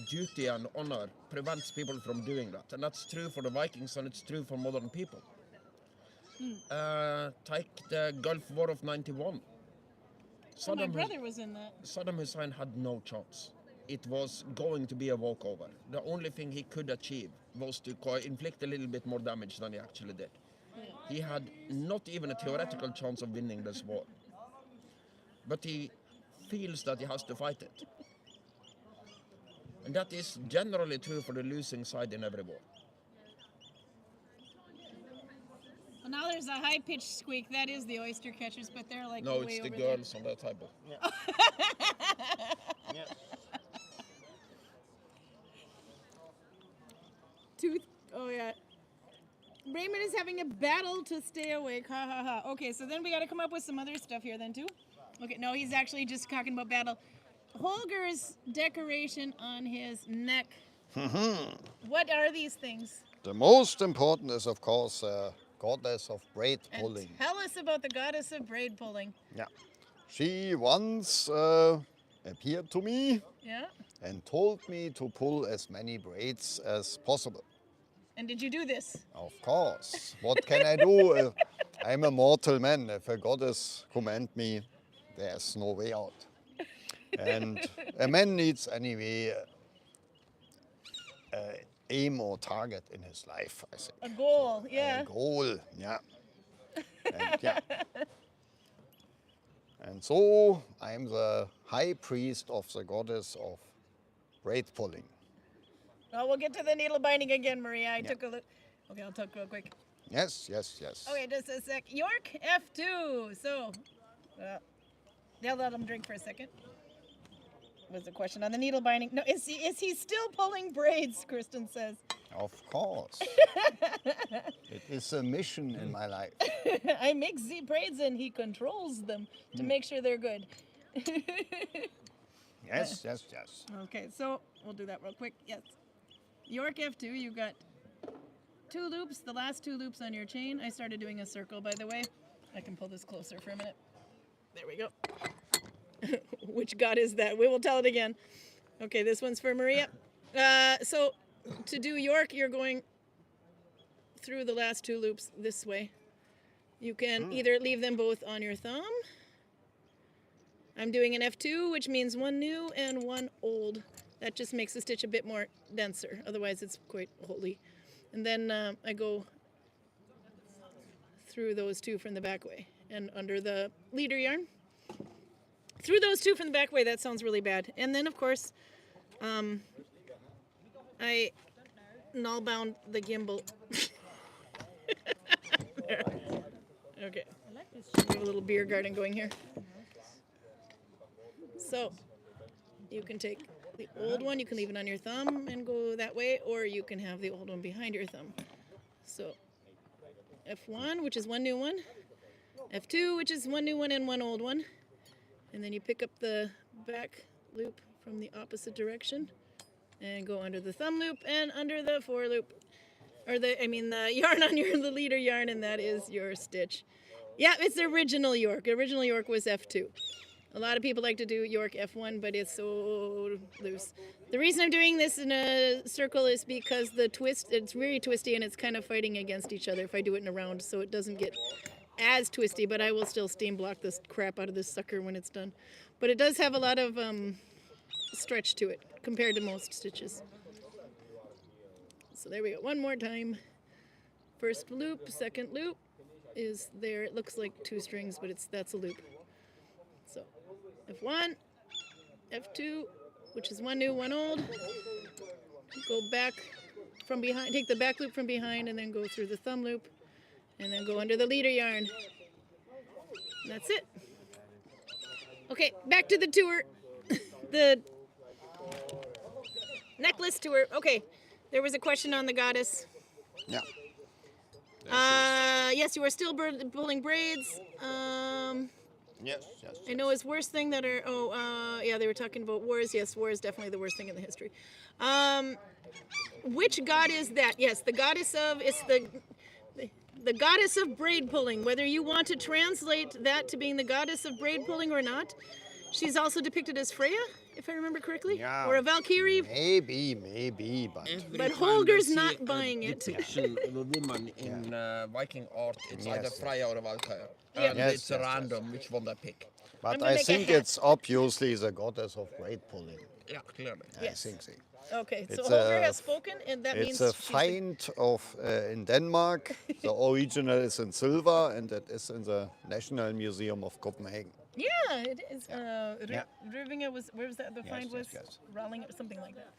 S6: duty and honor prevents people from doing that. And that's true for the Vikings and it's true for modern people. Take the Gulf War of 91.
S1: Oh, my
S6: Saddam,
S1: brother was in that.
S6: Saddam Hussein had no chance. It was going to be a walkover. The only thing he could achieve was to inflict a little bit more damage than he actually did. He had not even a theoretical chance of winning this war. But he feels that he has to fight it. And that is generally true for the losing side in every war.
S1: Well, now there's a high-pitched squeak. That is the oyster catchers, but they're like
S6: No,
S1: way
S6: it's the
S1: over there.
S6: girls on that type of.
S1: Tooth. Oh, yeah. Raymond is having a battle to stay awake. Ha, ha, ha. Okay, so then we got to come up with some other stuff here then, too. Okay, no, he's actually just talking about battle. Holger's decoration on his neck. What are these things?
S5: The most important is, of course, goddess of braid
S1: And
S5: pulling.
S1: tell us about the goddess of braid pulling.
S5: Yeah. She once appeared to me
S1: Yeah?
S5: and told me to pull as many braids as possible.
S1: And did you do this?
S5: Of course. What can I do? I'm a mortal man. If a goddess command me, there's no way out. And a man needs anyway aim or target in his life, I think.
S1: A goal, yeah.
S5: A goal, yeah. And, yeah. And so I'm the high priest of the goddess of braid pulling.
S1: Well, we'll get to the needle binding again, Maria. I took a look. Okay, I'll talk real quick.
S5: Yes, yes, yes.
S1: Okay, just a sec. York F2. So, they'll let him drink for a second. Was the question on the needle binding? No, is he still pulling braids? Kristen says.
S5: Of course. It is a mission in my life.
S1: I make the braids and he controls them to make sure they're good.
S5: Yes, yes, yes.
S1: Okay, so we'll do that real quick. Yes. York F2, you got 2 loops, the last 2 loops on your chain. I started doing a circle, by the way. I can pull this closer for a minute. There we go. Which god is that? We will tell it again. Okay, this one's for Maria. So to do York, you're going through the last 2 loops this way. You can either leave them both on your thumb. I'm doing an F2, which means 1 new and 1 old. That just makes the stitch a bit more denser. Otherwise, it's quite holy. And then I go through those 2 from the back way and under the leader yarn. Through those 2 from the back way, that sounds really bad. And then, of course, I null bound the gimbal. There. Okay. We have a little beer garden going here. So, you can take the old one, you can leave it on your thumb and go that way, or you can have the old one behind your thumb. So, F1, which is 1 new one. F2, which is 1 new one and 1 old one. And then you pick up the back loop from the opposite direction and go under the thumb loop and under the 4 loop. Or the yarn on the leader yarn, and that is your stitch. Yeah, it's the original York. Original York was F2. A lot of people like to do York F1, but it's so loose. The reason I'm doing this in a circle is because the twist, it's really twisty and it's kind of fighting against each other if I do it in a round, so it doesn't get as twisty, but I will still steam block this crap out of this sucker when it's done. But it does have a lot of stretch to it compared to most stitches. So there we go, one more time. First loop, second loop is there. It looks like 2 strings, but that's a loop. So F1, F2, which is 1 new, 1 old. Go back from behind, take the back loop from behind and then go through the thumb loop and then go under the leader yarn. And that's it. Okay, back to the tour. The necklace tour. Okay, there was a question on the goddess.
S5: Yeah.
S1: Yes, you are still pulling braids.
S5: Yes, yes.
S1: I know his worst thing that are, yeah, they were talking about wars. Yes, war is definitely the worst thing in the history. Which god is that? Yes, the goddess of, it's the goddess of braid pulling. Whether you want to translate that to being the goddess of braid pulling or not, She's also depicted as Freya, if I remember correctly,
S5: Yeah.
S1: or a Valkyrie.
S5: Maybe, but
S6: Every
S1: But
S6: time
S1: Holger's
S6: they see
S1: not
S6: a
S1: buying it.
S6: depiction of a woman in Viking art, it's either
S5: Yes,
S6: Freya or Valkyrie.
S1: Yeah.
S6: And
S5: Yes,
S6: it's
S5: yes, yes.
S6: random which one they pick.
S5: but
S1: gonna
S5: I
S1: make a
S5: think
S1: hat.
S5: it's obviously the goddess of great pulling.
S6: Yeah, clearly.
S1: Yes.
S5: I think so.
S1: Okay, so
S5: It's
S1: Holger
S5: a-
S1: has spoken, and that means
S5: It's a
S1: she's the-
S5: find of in Denmark. The original is in silver, and it is in the National Museum of Copenhagen.
S1: Yeah, it is.
S5: Yeah.
S1: Røvinge was, where was that the find was?
S5: yes.
S1: Rolling or something like that.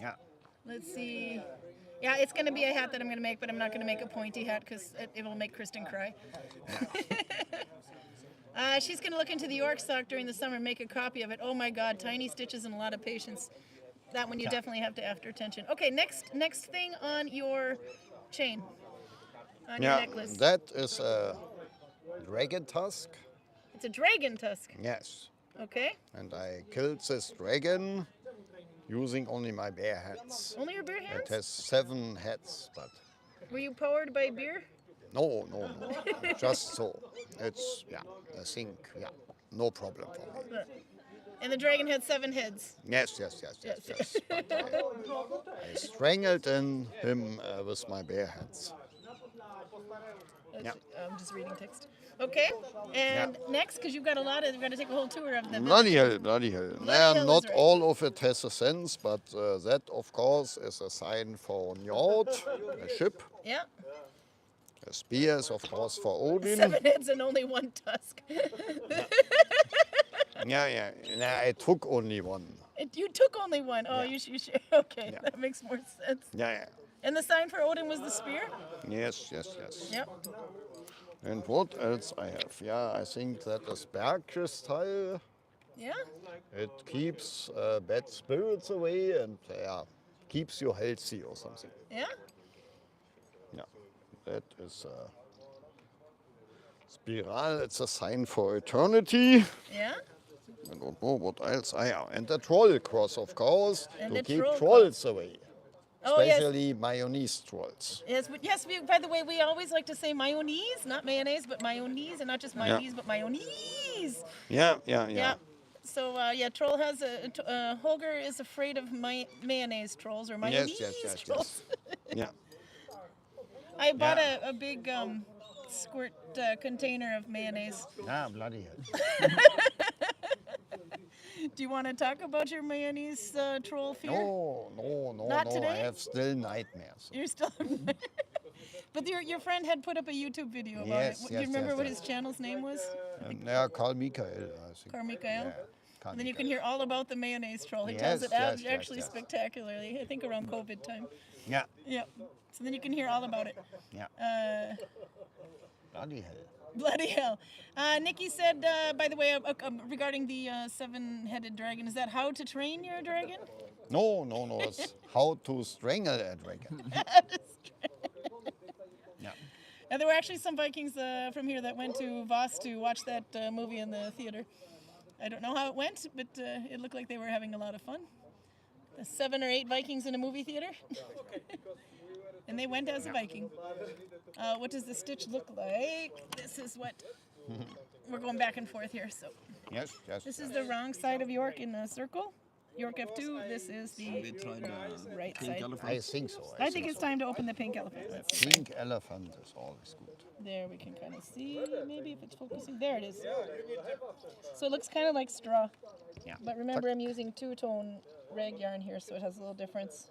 S5: Yeah.
S1: Let's see. Yeah, it's going to be a hat that I'm going to make, but I'm not going to make a pointy hat because it will make Kristen cry. She's going to look into the York sock during the summer and make a copy of it. Oh my God, tiny stitches and a lot of patience. That one you definitely have to after attention. Okay, next thing on your chain, on your
S5: Yeah,
S1: necklace.
S5: that is a dragon tusk.
S1: It's a dragon tusk.
S5: Yes.
S1: Okay,
S5: And I killed this dragon using only my bare hands.
S1: only your bare
S5: It
S1: hands?
S5: has 7 heads, but
S1: Were you powered by beer?
S5: no. Just so. It's, I think, no problem for me.
S1: And the dragon had 7 heads.
S5: Yes. But I strangled him with my bare hands.
S1: I'm just reading text. Okay, and next, because you've got a lot of, you've got to take a whole tour of them.
S5: Bloody hell.
S1: hell
S5: Not
S1: is right.
S5: all of it has a sense, but that, of course, is a sign for Njord, a ship.
S1: Yeah,
S5: A spear is, of course, for Odin.
S1: 7 heads and only 1 tusk.
S5: Yeah. I took only one.
S1: You took only 1. Oh,
S5: Yeah.
S1: you should. Okay,
S5: Yeah.
S1: that makes more sense.
S5: Yeah.
S1: And the sign for Odin was the spear?
S5: Yes.
S1: Yep.
S5: And what else I have? Yeah, I think that is bergkristall.
S1: Yeah?
S5: It keeps bad spirits away and keeps you healthy or something.
S1: Yeah?
S5: Yeah, that is spiral. It's a sign for eternity.
S1: Yeah?
S5: I don't know what else. And the troll cross, of course,
S1: And
S5: to
S1: the
S5: keep
S1: troll
S5: trolls away.
S1: Oh, yes.
S5: Especially mayonnaise trolls.
S1: Yes, by the way, we always like to say mayonnaise, not mayonnaise, but mayonnaise, and not just mayonnaise, but mayonnaise.
S5: Yeah.
S1: So, Troll has Holger is afraid of mayonnaise trolls or mayonnaise
S5: Yes.
S1: trolls.
S5: Yeah.
S1: I bought a big squirt container of mayonnaise.
S5: Ah, bloody hell.
S1: Do you want to talk about your mayonnaise troll fear?
S5: No.
S1: Not
S5: I
S1: today?
S5: have still nightmares.
S1: You're still. But your friend had put up a YouTube video about
S5: Yes,
S1: it. Do you
S5: yes,
S1: remember
S5: yes,
S1: what
S5: yes.
S1: his channel's name was?
S5: Yeah, Karl Michael, I think.
S1: Karl Michael?
S5: Yeah,
S1: And then you can hear all about the mayonnaise troll. He tells it actually spectacularly. I think around COVID time.
S5: Yeah.
S1: Yep. So then you can hear all about it.
S5: Yeah. Bloody hell.
S1: Bloody hell. Nikki said, by the way, regarding the 7-headed dragon, is that how to train your dragon?
S5: No. It's how to strangle a dragon. Yeah.
S1: And there were actually some Vikings from here that went to Voss to watch that movie in the theater. I don't know how it went, but it looked like they were having a lot of fun. 7 or 8 Vikings in a movie theater. And they went as a Viking. What does the stitch look like? This is what... We're going back and forth here. So
S5: Yes.
S1: this is the wrong side of York in a circle. York F2. This is the
S6: We tried
S1: right
S6: pink
S1: side.
S6: elephant.
S5: I think so.
S1: I think it's time to open the pink elephant. Let's see.
S5: Pink elephant is always good.
S1: There we can kind of see, maybe if it's focusing. There it is. So it looks kind of like straw.
S5: Yeah.
S1: But remember, I'm using 2-tone rag yarn here, so it has a little difference.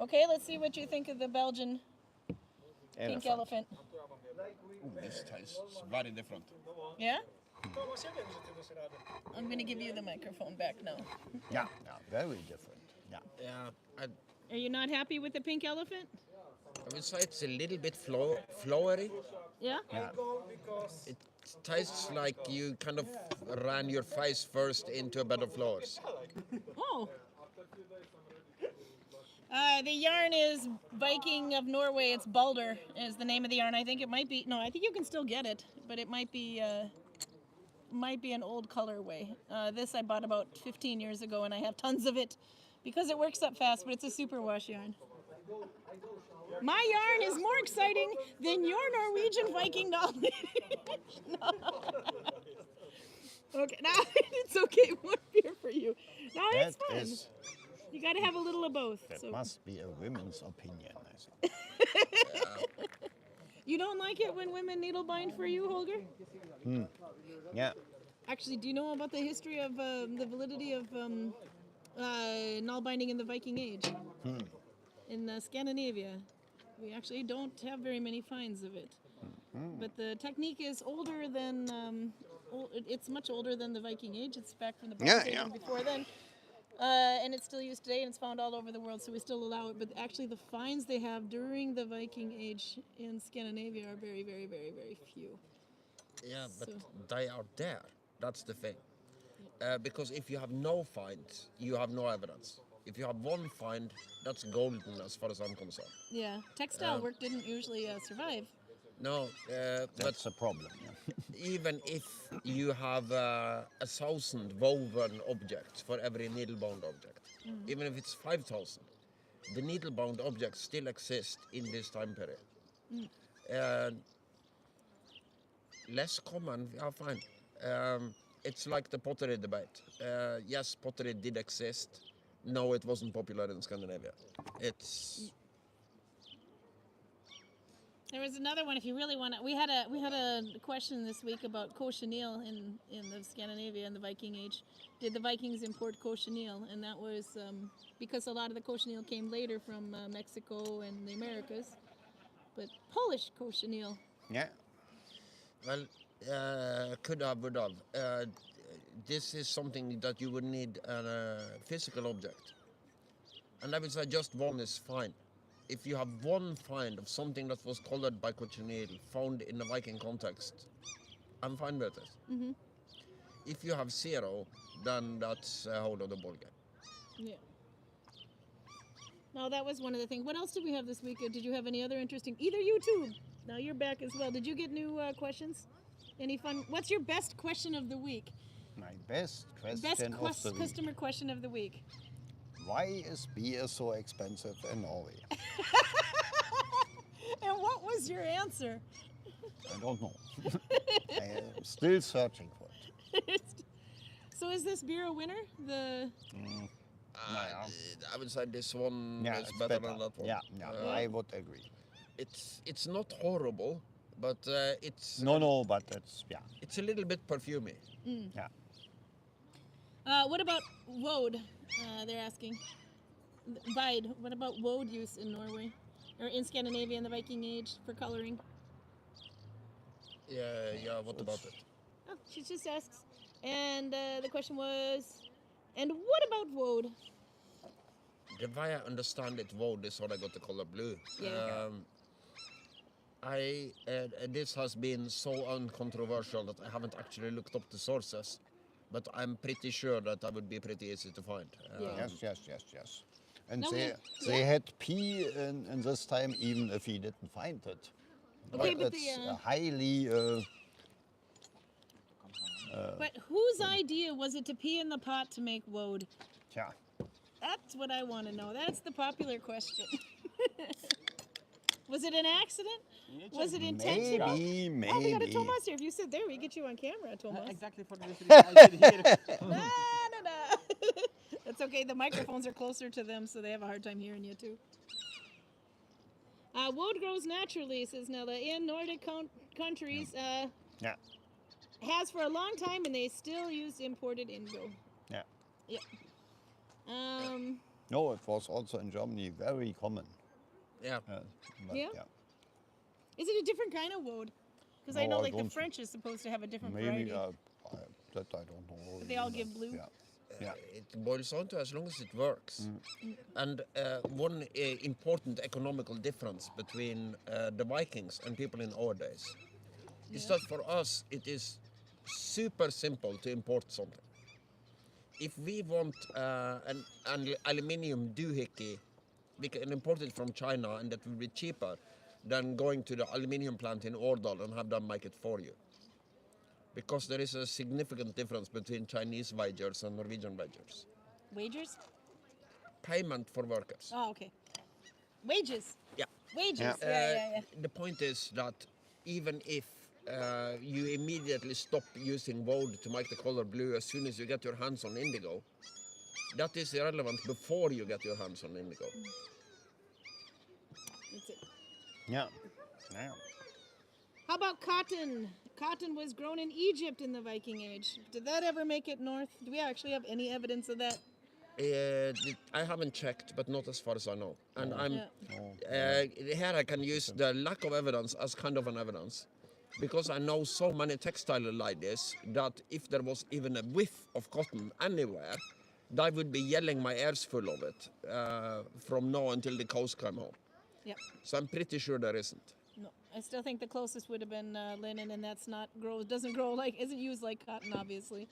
S1: Okay, let's see what you think of the Belgian pink elephant.
S6: Ooh, this tastes very different.
S1: Yeah? I'm going to give you the microphone back now.
S5: Yeah, very different. Yeah.
S6: Yeah,
S1: Are you not happy with the pink elephant?
S6: I would say it's a little bit flowery.
S1: Yeah?
S6: It tastes like you kind of ran your face first into a bed of flowers.
S1: Oh. The yarn is Viking of Norway. It's Balder is the name of the yarn. I think it might be, no, I think you can still get it, but it might be an old colorway. This I bought about 15 years ago and I have tons of it because it works up fast, but it's a superwash yarn. My yarn is more exciting than your Norwegian Viking knowledge. No. Okay, now it's okay. One beer for you. No, it's
S5: That
S1: fun.
S5: is,
S1: You got to have a little of both.
S5: that
S1: So.
S5: must be a women's opinion, I think.
S1: You don't like it when women needle bind for you, Holger?
S5: Yeah.
S1: Actually, do you know about the history of the validity of Nalbinding in the Viking Age? In Scandinavia, we actually don't have very many finds of it. But the technique is older than, it's much older than the Viking Age. It's back from the Bronze Age and before then. And it's still used today, and it's found all over the world, so we still allow it. But actually, the finds they have during the Viking Age in Scandinavia are very, very, very, very few.
S6: Yeah, but
S1: So-
S6: they are there. That's the thing. Because if you have no finds, you have no evidence. If you have one find, that's golden as far as I'm concerned.
S1: Yeah, textile work didn't usually survive.
S6: No, but
S5: That's a problem. Yeah.
S6: even if you have 1,000 woven objects for every needle-bound object, even if it's 5,000, the needle-bound objects still exist in this time period. Less common, yeah, fine. It's like the pottery debate. Yes, pottery did exist. No, it wasn't popular in Scandinavia. It's
S1: There was another one. If you really want to, we had a question this week about cochineal in the Scandinavia in the Viking Age. Did the Vikings import cochineal? And that was because a lot of the cochineal came later from Mexico and the Americas. But Polish cochineal.
S5: Yeah.
S6: well, could have, would have. This is something that you would need a physical object, and I would say just one is fine. If you have one find of something that was colored by cochineal found in the Viking context, I'm fine with it. If you have zero, then that's a whole other ballgame.
S1: Yeah. No, that was one of the things. What else did we have this week? Did you have any other interesting? Either you two. Now you're back as well. Did you get new questions? Any fun? What's your best question of the week?
S5: My best
S1: Best
S5: question of the week.
S1: customer question of the week.
S5: Why is beer so expensive in Norway?
S1: And what was your answer?
S5: I don't know. I am still searching for it.
S1: So is this beer a winner? The
S6: I would say this one
S5: Yeah,
S6: is
S5: it's
S6: better than that one.
S5: Yeah, I would agree.
S6: It's not horrible, but it's
S5: No, but
S6: it's a little bit perfumey.
S5: yeah.
S1: what about woad? They're asking. Vide. What about woad use in Norway or in Scandinavia in the Viking Age for coloring?
S6: Yeah. What about it?
S1: Oh, she just asks. And the question was, and what about woad?
S6: The way I understand it, woad is how I got the color blue.
S1: Yeah.
S6: This has been so uncontroversial that I haven't actually looked up the sources, but I'm pretty sure that that would be pretty easy to find.
S5: Yes. And
S1: No,
S5: they had P in this time, even if he didn't find it.
S1: Okay, but
S5: it's
S1: the,
S5: highly.
S1: But whose idea was it to pee in the pot to make woad?
S5: Yeah.
S1: That's what I want to know. That's the popular question. Was it an accident? Was it intentional?
S5: Maybe.
S1: Oh, we got a Thomas here. If you sit there, we get you on camera, Thomas.
S2: Exactly for this reason I sit here.
S1: No. That's okay. The microphones are closer to them, so they have a hard time hearing you, too. Woad grows naturally, says Nella, in Nordic countries.
S5: Yeah.
S1: Has for a long time, and they still use imported indigo.
S5: Yeah.
S1: Yep.
S5: No, it was also in Germany very common.
S6: Yeah.
S5: But,
S1: Yeah? Is it a different kind of woad? Because I
S5: No,
S1: know,
S5: I
S1: like, the
S5: don't-
S1: French is supposed to have a different
S5: Maybe
S1: variety.
S5: that I don't know.
S1: But they all give blue?
S5: Yeah.
S6: It boils down to as long as it works. And one important economical difference between the Vikings and people in our days is that for us it is super simple to import something. If we want an aluminium doohickey, we can import it from China, and that will be cheaper than going to the aluminium plant in Årdal and have them make it for you. Because there is a significant difference between Chinese wagers and Norwegian wagers.
S1: Wagers?
S6: Payment for workers.
S1: Oh, okay. Wages.
S6: Yeah.
S1: Wages.
S5: Yeah.
S1: Yeah.
S6: The point is that even if you immediately stop using woad to make the color blue as soon as you get your hands on indigo, that is irrelevant before you get your hands on indigo.
S1: That's it.
S5: Yeah. Yeah.
S1: How about cotton? Cotton was grown in Egypt in the Viking Age. Did that ever make it north? Do we actually have any evidence of that?
S6: I haven't checked, but not as far as I know. And
S1: Yeah.
S6: here I can use the lack of evidence as kind of an evidence, because I know so many textile ladies that if there was even a whiff of cotton anywhere, they would be yelling my ears full of it from now until the cows come home.
S1: Yep.
S6: So I'm pretty sure there isn't.
S1: No, I still think the closest would have been linen, and that's not doesn't grow like, isn't used like cotton, obviously.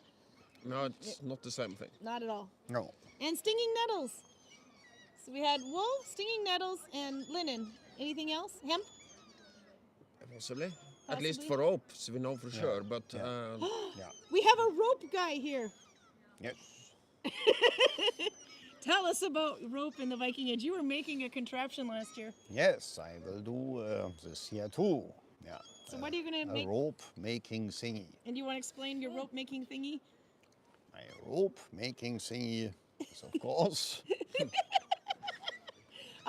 S6: No, it's not the same thing.
S1: Not at all.
S5: No.
S1: And stinging nettles. So we had wool, stinging nettles, and linen. Anything else? Hemp?
S6: Possibly. At least
S1: Possibly.
S6: for ropes, we know for sure. But
S5: Yeah.
S1: We have a rope guy here.
S5: Yes.
S1: Tell us about rope in the Viking Age. You were making a contraption last year.
S5: Yes, I will do this here too. Yeah.
S1: So what are you going to
S5: A
S1: make?
S5: rope making thingy.
S1: And you want to explain your rope making thingy?
S5: My rope making thingy is, of course,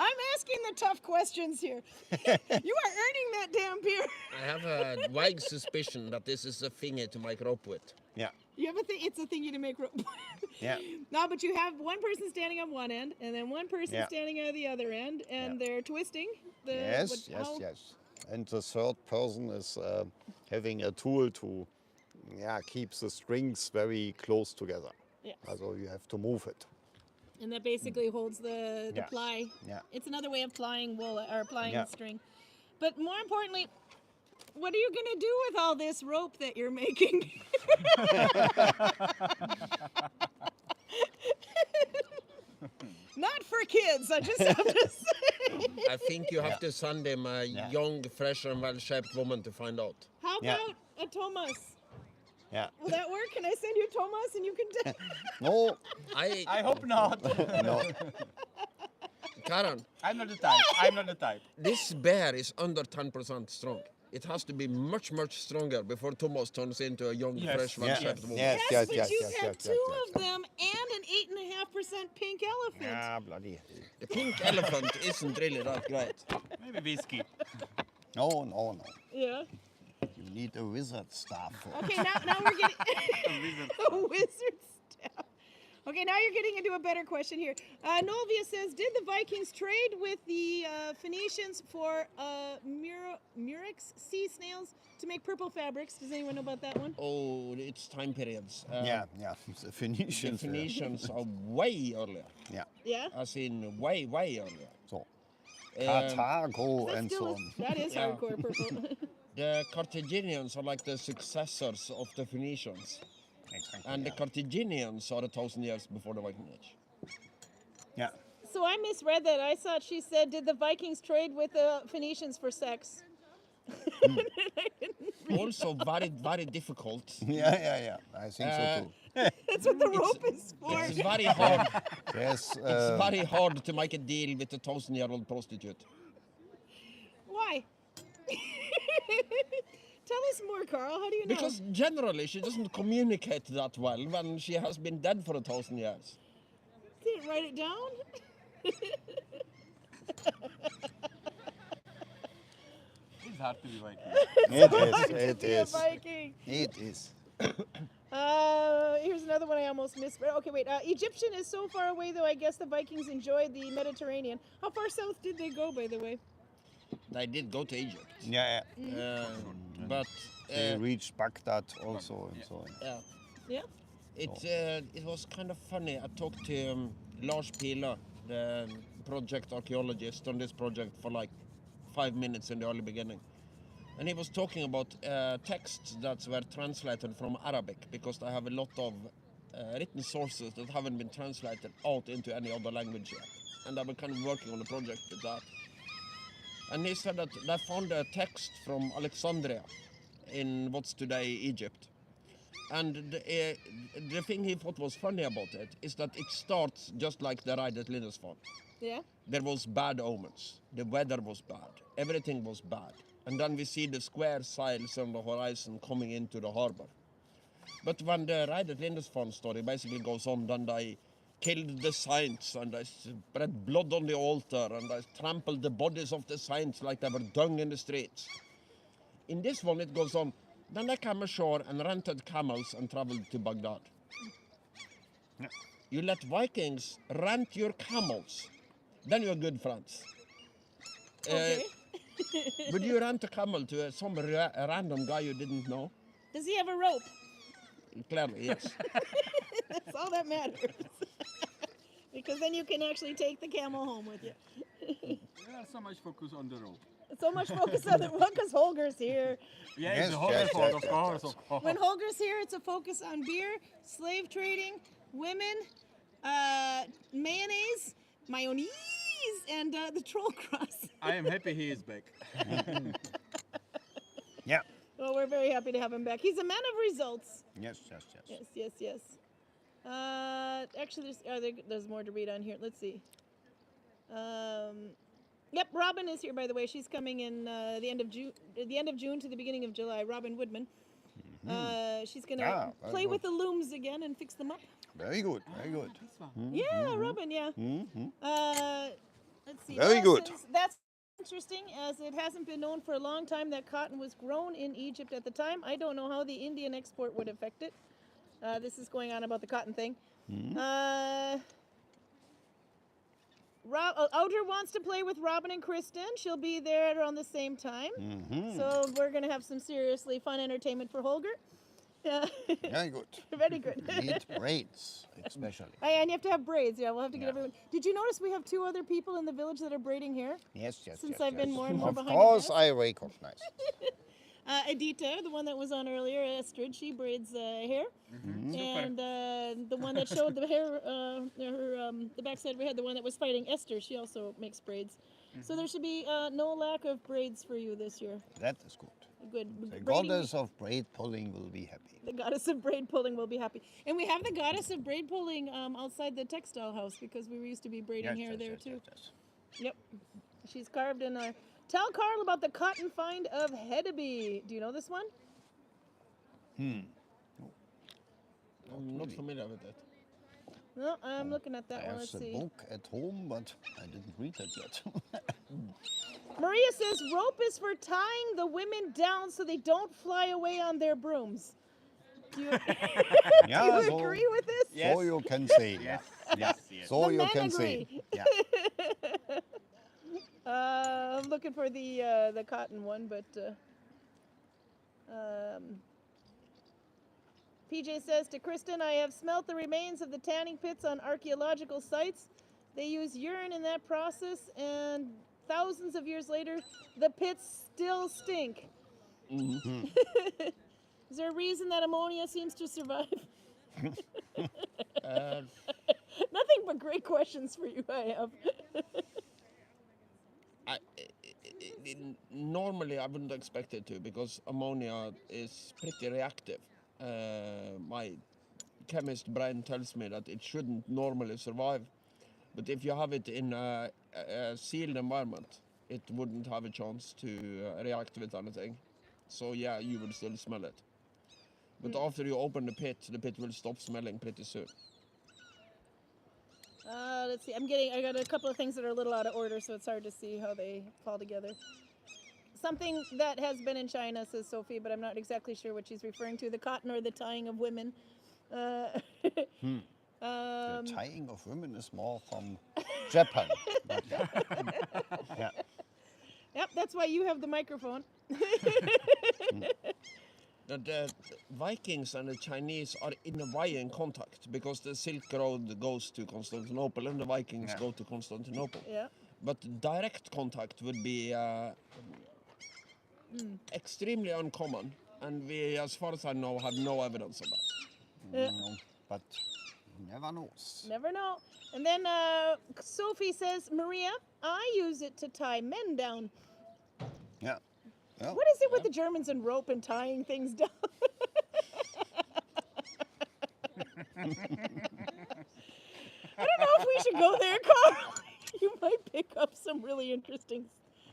S1: I'm asking the tough questions here. You are earning that damn beer.
S6: I have a vague suspicion that this is a thingy to make rope with.
S5: yeah.
S1: You have a thing. It's a thingy to make rope.
S5: Yeah.
S1: No, but you have one person standing on one end, and then one person
S5: Yeah.
S1: standing on the other end, and they're twisting.
S5: Yes. And the third person is having a tool to keep the strings very close together.
S1: Yeah.
S5: So you have to move it.
S1: And that basically holds the
S5: Yeah.
S1: ply.
S5: Yeah.
S1: It's another way of plying wool or plying
S5: Yeah.
S1: string. But more importantly, what are you going to do with all this rope that you're making? Not for kids, I just have to say.
S6: I think you have to send him a young, fresh, and well-shaped woman to find out.
S1: How
S5: Yeah.
S1: about a Thomas?
S5: Yeah.
S1: Will that work? Can I send you Thomas and you can
S5: No.
S2: I hope not.
S5: No.
S6: Karin,
S2: I'm not the type. I'm not the type.
S6: this bear is under 10% strong. It has to be much, much stronger before Thomas turns into a young,
S2: Yes.
S6: fresh,
S5: Yeah.
S6: well-shaped woman.
S5: Yes.
S1: Yes, but you have two of them and an 8.5% pink elephant.
S5: Yeah, bloody.
S6: The pink elephant isn't really that great.
S2: Maybe whiskey.
S5: No.
S1: Yeah.
S5: You need a wizard staff for it.
S1: Okay, now we're getting a wizard staff. Okay, now you're getting into a better question here. Nolvia says, did the Vikings trade with the Phoenicians for murex sea snails to make purple fabrics? Does anyone know about that one?
S6: Oh, it's time periods.
S5: Yeah. The Phoenicians.
S6: The Phoenicians are way earlier.
S5: Yeah.
S1: Yeah.
S6: As in way, way earlier.
S5: So,
S6: Um,
S5: Carthago
S1: That
S5: and
S1: still
S5: so
S1: is,
S5: on.
S1: that is
S6: Yeah.
S1: hardcore purple.
S6: the Carthaginians are like the successors of the Phoenicians.
S5: Exactly.
S6: And the Carthaginians are 1,000 years before the Viking Age.
S5: Yeah.
S1: So I misread that. I thought she said, did the Vikings trade with the Phoenicians for sex?
S6: Also very, very difficult.
S5: Yeah. I think so too.
S1: That's what the rope is for.
S6: It's very hard.
S5: Yes.
S6: It's very hard to make a deal with a 1,000-year-old prostitute.
S1: Why? Tell us more, Karl. How do you know?
S6: Because generally she doesn't communicate that well when she has been dead for 1,000 years.
S1: Didn't write it down?
S2: It's hard to be Viking.
S5: It
S1: Be a
S5: is.
S1: Viking.
S5: It is.
S1: Here's another one I almost misread. Okay, wait. Egyptian is so far away, though. I guess the Vikings enjoyed the Mediterranean. How far south did they go, by the way?
S6: They did go to Egypt.
S5: Yeah.
S6: But
S5: They reached Baghdad also and so on.
S1: Yeah.
S6: it was kind of funny. I talked to Lars Pila, the project archaeologist on this project, for like 5 minutes in the early beginning. And he was talking about texts that were translated from Arabic, because they have a lot of written sources that haven't been translated out into any other language yet. And they were kind of working on a project with that. And he said that they found a text from Alexandria in what's today Egypt. And the thing he thought was funny about it is that it starts just like the Ride at Lindisfarne.
S4: Yeah.
S6: there was bad omens. The weather was bad. Everything was bad. And then we see the square sails on the horizon coming into the harbor. But when the Reidar Lindesfarne story basically goes on, then they killed the saints and they spread blood on the altar and they trampled the bodies of the saints like they were dung in the streets. In this one it goes on, then they came ashore and rented camels and traveled to Baghdad. You let Vikings rent your camels, then you're good friends.
S1: Okay.
S6: Would you rent a camel to some random guy you didn't know?
S1: Does he have a rope?
S6: Clearly, yes.
S1: That's all that matters. Because then you can actually take the camel home with you.
S2: Yeah, so much focus on the road.
S1: So much focus on the one because Holger's here.
S2: Yeah,
S5: Yes,
S2: it's a whole
S5: yes,
S2: effort,
S5: yes,
S2: of
S5: yes,
S2: course.
S5: yes.
S1: When Holger's here, it's a focus on beer, slave trading, women, mayonnaise, and the troll cross.
S2: I am happy he is back.
S5: Yeah.
S1: Well, we're very happy to have him back. He's a man of results.
S5: Yes.
S1: Yes. Actually, there's more to read on here. Let's see. Yep, Robin is here, by the way. She's coming in the end of June to the beginning of July. Robin Woodman. She's gonna
S5: very
S1: play
S5: good.
S1: with the looms again and fix them up.
S5: Very good.
S2: This one.
S1: Yeah, Robin. Yeah. Let's see.
S5: Very good.
S1: That's interesting, as it hasn't been known for a long time that cotton was grown in Egypt at the time. I don't know how the Indian export would affect it. This is going on about the cotton thing. Outer wants to play with Robin and Kristen. She'll be there around the same time. So we're going to have some seriously fun entertainment for Holger.
S5: Very good.
S1: Very good.
S5: Need braids, especially.
S1: And you have to have braids. Yeah, we'll have to get everyone. Did you notice we have 2 other people in the village that are braiding hair?
S5: Yes.
S1: Since I've been more and more
S5: Of
S1: behind the
S5: course,
S1: desk.
S5: I recognize.
S1: Edita, the one that was on earlier, Estrid, she braids hair. And the one that showed the hair, the backside of her head, the one that was fighting Esther, she also makes braids. So there should be no lack of braids for you this year.
S5: That is good.
S1: Good.
S5: The
S1: Braiding-
S5: goddess of braid pulling will be happy.
S1: The goddess of braid pulling will be happy. And we have the goddess of braid pulling outside the textile house because we used to be braiding hair there too. Yep. She's carved in a... Tell Karl about the cotton find of Hedeby. Do you know this one?
S6: I'm not familiar with it.
S1: No, I'm looking at that
S5: I
S1: one.
S5: have
S1: Let's
S5: the
S1: see.
S5: book at home, but I didn't read it yet.
S1: Maria says rope is for tying the women down so they don't fly away on their brooms. Do you,
S5: Yeah,
S1: do you agree with this?
S5: So you can say.
S2: Yes.
S5: Yeah.
S2: Yes.
S5: So
S1: The
S5: you
S1: men
S5: can
S1: agree.
S5: say. Yeah.
S1: I'm looking for the cotton one, but PJ says to Kristen, I have smelt the remains of the tanning pits on archaeological sites. They use urine in that process, and thousands of years later, the pits still stink. Is there a reason that ammonia seems to survive? Nothing but great questions for you, I have.
S6: Normally, I wouldn't expect it to because ammonia is pretty reactive. My chemist brain tells me that it shouldn't normally survive, but if you have it in a sealed environment, it wouldn't have a chance to react with anything. So yeah, you will still smell it. But after you open the pit will stop smelling pretty soon.
S1: Let's see. I got a couple of things that are a little out of order, so it's hard to see how they fall together. Something that has been in China, says Sophie, but I'm not exactly sure what she's referring to. The cotton or the tying of women.
S5: The tying of women is more from Japan. But yeah.
S1: Yep, that's why you have the microphone.
S6: The Vikings and the Chinese are in a way in contact because the Silk Road goes to Constantinople and the Vikings go to Constantinople.
S1: Yeah.
S6: But direct contact would be extremely uncommon, and we, as far as I know, have no evidence of that.
S5: But you never knows.
S1: Never know. And then Sophie says, Maria, I use it to tie men down.
S5: Yeah. Yeah.
S1: What is it with the Germans and rope and tying things down? I don't know if we should go there, Karl. You might pick up some really interesting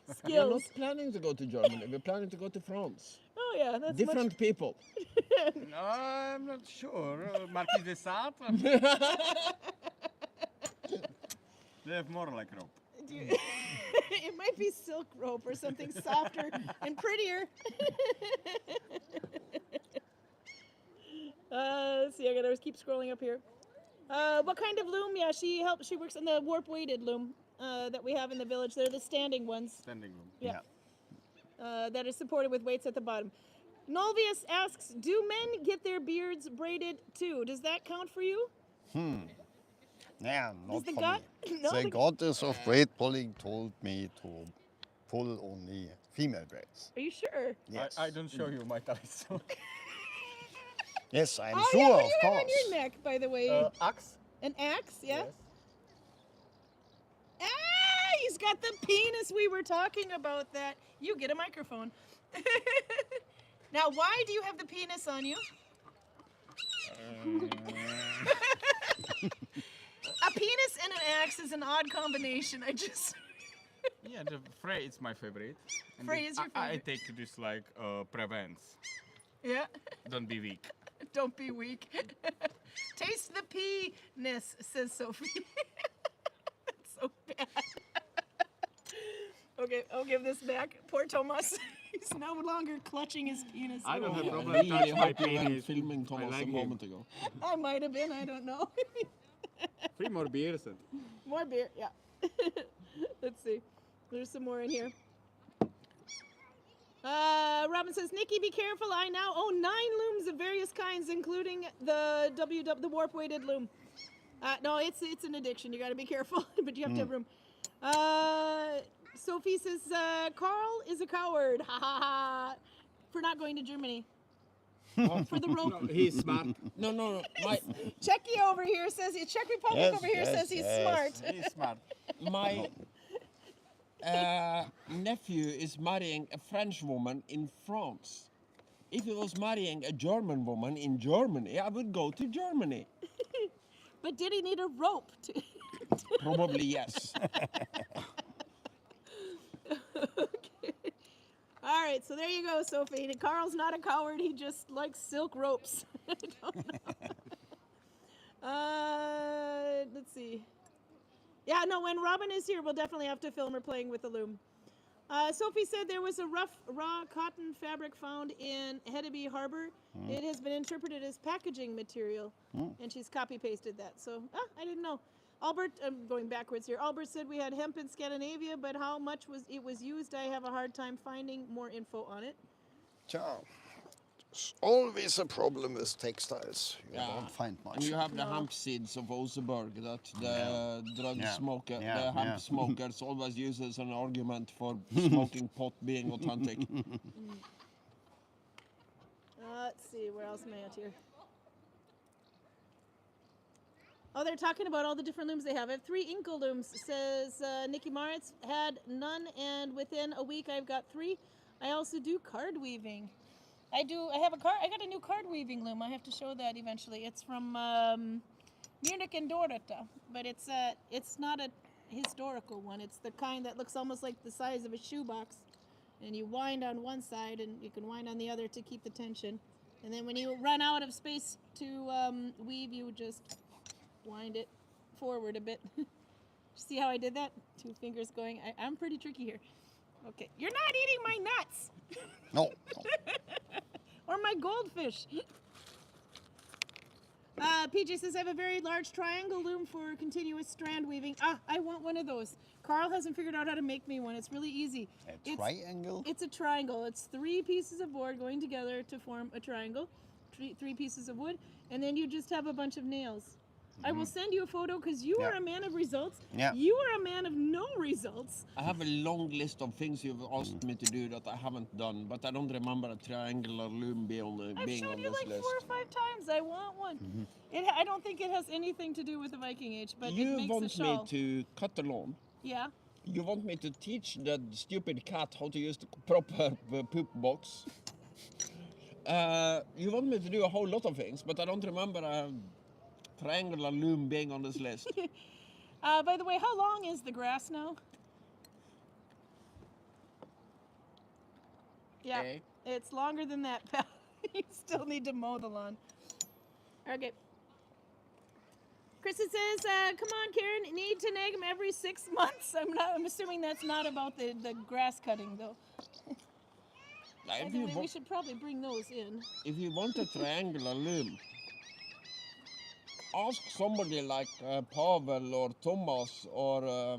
S6: We're
S1: skills.
S6: not planning to go to Germany. We're planning to go to France.
S1: Oh yeah, that's
S6: Different people.
S2: No, I'm not sure. Marquis de Sade? They have more like rope.
S1: much. It might be silk rope or something softer and prettier. Let's see, I gotta keep scrolling up here. What kind of loom? Yeah, she works on the warp weighted loom that we have in the village. They're the standing ones.
S2: Standing room.
S1: Yeah. That is supported with weights at the bottom. Nolvius asks, do men get their beards braided too? Does that count for you?
S5: Yeah, not
S1: the
S5: for
S1: god-
S5: me.
S1: no,
S5: The
S1: the-
S5: goddess of braid pulling told me to pull only female braids.
S1: Are you sure?
S5: Yes.
S2: I don't show you my ties.
S5: Yes, I'm
S1: Oh
S5: sure,
S1: yeah, what do
S5: of
S1: you have
S5: course.
S1: on your neck, by the way?
S2: Axe?
S1: An axe, yeah?
S2: Yes.
S1: Ah, he's got the penis we were talking about that. You get a microphone. Now, why do you have the penis on you? A penis and an axe is an odd combination. I just...
S2: Yeah, the Frey is my favorite. And
S1: Frey is your
S2: I
S1: favorite.
S2: take this like prevents.
S1: Yeah.
S2: Don't be weak.
S1: Don't be weak. Taste the penis, says Sophie. That's so bad. Okay, I'll give this back. Poor Thomas. He's no longer clutching his penis.
S2: I don't have
S6: I
S2: problem
S6: really
S2: touch my
S6: hope you weren't
S2: penis.
S6: filming
S2: I
S6: Thomas
S2: like
S6: a
S2: him.
S6: moment ago.
S1: I might have been, I don't know.
S2: 3 more beers.
S1: More beer, yeah. Let's see. There's some more in here. Robin says, Nikki, be careful. I now own 9 looms of various kinds, including the the warp weighted loom. No, it's an addiction. You got to be careful, but you have to have room. Sophie says, Karl is a coward. Ha ha ha. For not going to Germany. For the rope.
S2: He's smart.
S6: No. My
S1: Czechia over here says, Czech Republic
S5: Yes,
S1: over here
S5: yes,
S1: says he's
S5: yes.
S1: smart.
S2: He's smart.
S6: my nephew is marrying a French woman in France. If he was marrying a German woman in Germany, I would go to Germany.
S1: But did he need a rope to...
S6: Probably yes.
S1: Okay. All right, so there you go, Sophie. Karl's not a coward. He just likes silk ropes. I don't know. Let's see. Yeah, no, when Robin is here, we'll definitely have to film her playing with the loom. Sophie said there was a rough, raw cotton fabric found in Hedeby Harbor. It has been interpreted as packaging material, and she's copy-pasted that. So, I didn't know. Albert, I'm going backwards here. Albert said we had hemp in Scandinavia, but how much it was used, I have a hard time finding more info on it.
S5: Yeah. It's always a problem with textiles. You
S6: Yeah.
S5: don't find
S6: And
S5: much.
S6: you have the hemp seeds of Oseberg that the drug
S5: Yeah.
S6: smoker,
S5: Yeah,
S6: the hemp
S5: yeah.
S6: smokers always use as an argument for smoking pot being authentic.
S1: Let's see, where else am I at here? Oh, they're talking about all the different looms they have. I have 3 Inkle looms, says Nikki Maritz. Had none, and within a week I've got 3. I also do card weaving. I got a new card weaving loom. I have to show that eventually. It's from Munich and Dorota, but it's not a historical one. It's the kind that looks almost like the size of a shoebox, and you wind on one side and you can wind on the other to keep the tension. And then when you run out of space to weave, you just wind it forward a bit. See how I did that? 2 fingers going. I'm pretty tricky here. Okay, you're not eating my nuts
S5: No.
S1: or my goldfish. PJ says I have a very large triangle loom for continuous strand weaving. I want one of those. Karl hasn't figured out how to make me one. It's really easy.
S5: A triangle?
S1: It's a triangle. It's 3 pieces of board going together to form a triangle. 3 pieces of wood, and then you just have a bunch of nails. I will send you a photo because you are
S5: Yeah.
S1: a man of results.
S5: Yeah.
S1: You are a man of no results.
S6: I have a long list of things you've asked me to do that I haven't done, but I don't remember a triangular loom being on
S1: I've
S6: this
S1: shown you like
S6: list.
S1: 4 or 5 times. I want one. I don't think it has anything to do with the Viking Age, but it
S6: You
S1: makes a
S6: want me
S1: shawl.
S6: to cut the lawn?
S1: Yeah.
S6: You want me to teach that stupid cat how to use the proper poop box? You want me to do a whole lot of things, but I don't remember a triangular loom being on this list.
S1: By the way, how long is the grass now? Yeah,
S6: Eh?
S1: it's longer than that, pal. You still need to mow the lawn. Okay. Kristen says, come on, Karen, need to nag him every 6 months. I'm assuming that's not about the grass cutting, though.
S6: Now,
S1: By
S6: if
S1: the
S6: you
S1: way,
S6: wa-
S1: we should probably bring those in.
S6: if you want a triangular loom, ask somebody like Pavel or Thomas or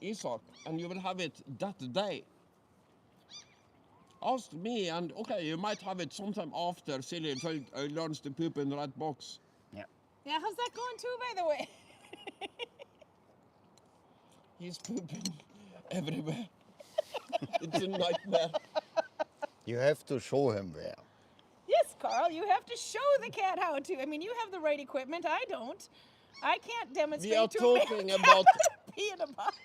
S6: Isaac, and you will have it that day. Ask me, and okay, you might have it sometime after Silly learns to poop in the right box.
S1: Yeah, how's that going too, by the way?
S6: He's pooping everywhere. It's a nightmare.
S5: You have to show him where.
S1: Yes, Karl, you have to show the cat how to. I mean, you have the right equipment. I don't. I can't demonstrate
S6: We are
S1: to a man
S6: talking
S1: how
S6: about-
S1: to pee in a box.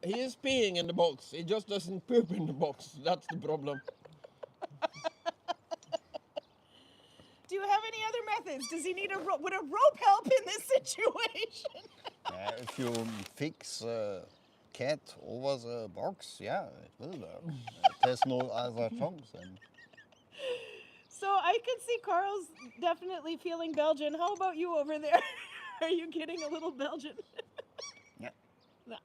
S6: He is peeing in the box. He just doesn't poop in the box. That's the problem.
S1: Do you have any other methods? Does he need a rope? Would a rope help in this situation?
S5: If you fix cat over the box, yeah, it will work. It has no other chance. And
S1: So I can see Karl's definitely feeling Belgian. How about you over there? Are you getting a little Belgian?
S5: Yeah.
S1: No.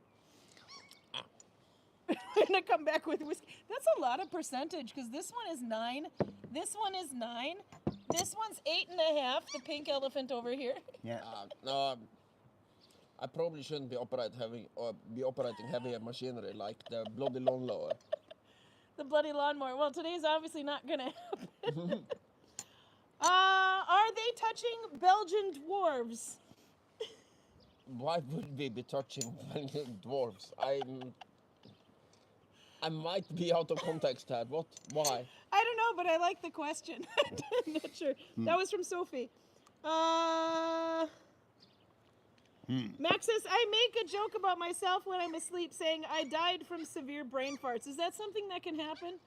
S1: I'm gonna come back with whiskey. That's a lot of percentage because this one is 9. This one is 9. This one's 8.5. The pink elephant over here.
S5: yeah.
S6: No, I probably shouldn't be operating heavy machinery like the bloody lawnmower.
S1: The bloody lawnmower. Well, today's obviously not gonna happen. Are they touching Belgian dwarves?
S6: Why would we be touching dwarves? I might be out of context, Tad. What? Why?
S1: I don't know, but I like the question. I'm not sure. That was from Sophie. Max says, I make a joke about myself when I'm asleep saying I died from severe brain farts. Is that something that can happen?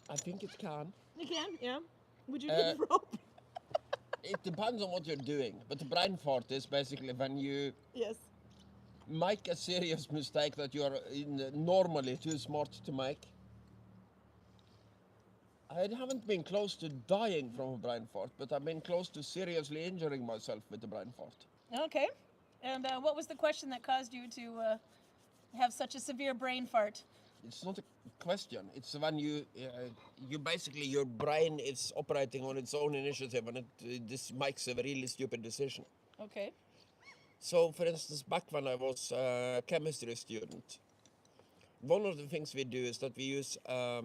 S6: I think it can.
S1: You can, yeah. Would you get a rope?
S6: It depends on what you're doing. But the brain fart is basically when you
S1: Yes.
S6: make a serious mistake that you are normally too smart to make. I haven't been close to dying from a brain fart, but I've been close to seriously injuring myself with a brain fart.
S1: Okay. And what was the question that caused you to have such a severe brain fart?
S6: It's not a question. It's when you basically, your brain is operating on its own initiative and this makes a really stupid decision.
S1: Okay.
S6: So, for instance, back when I was a chemistry student, one of the things we do is that we use a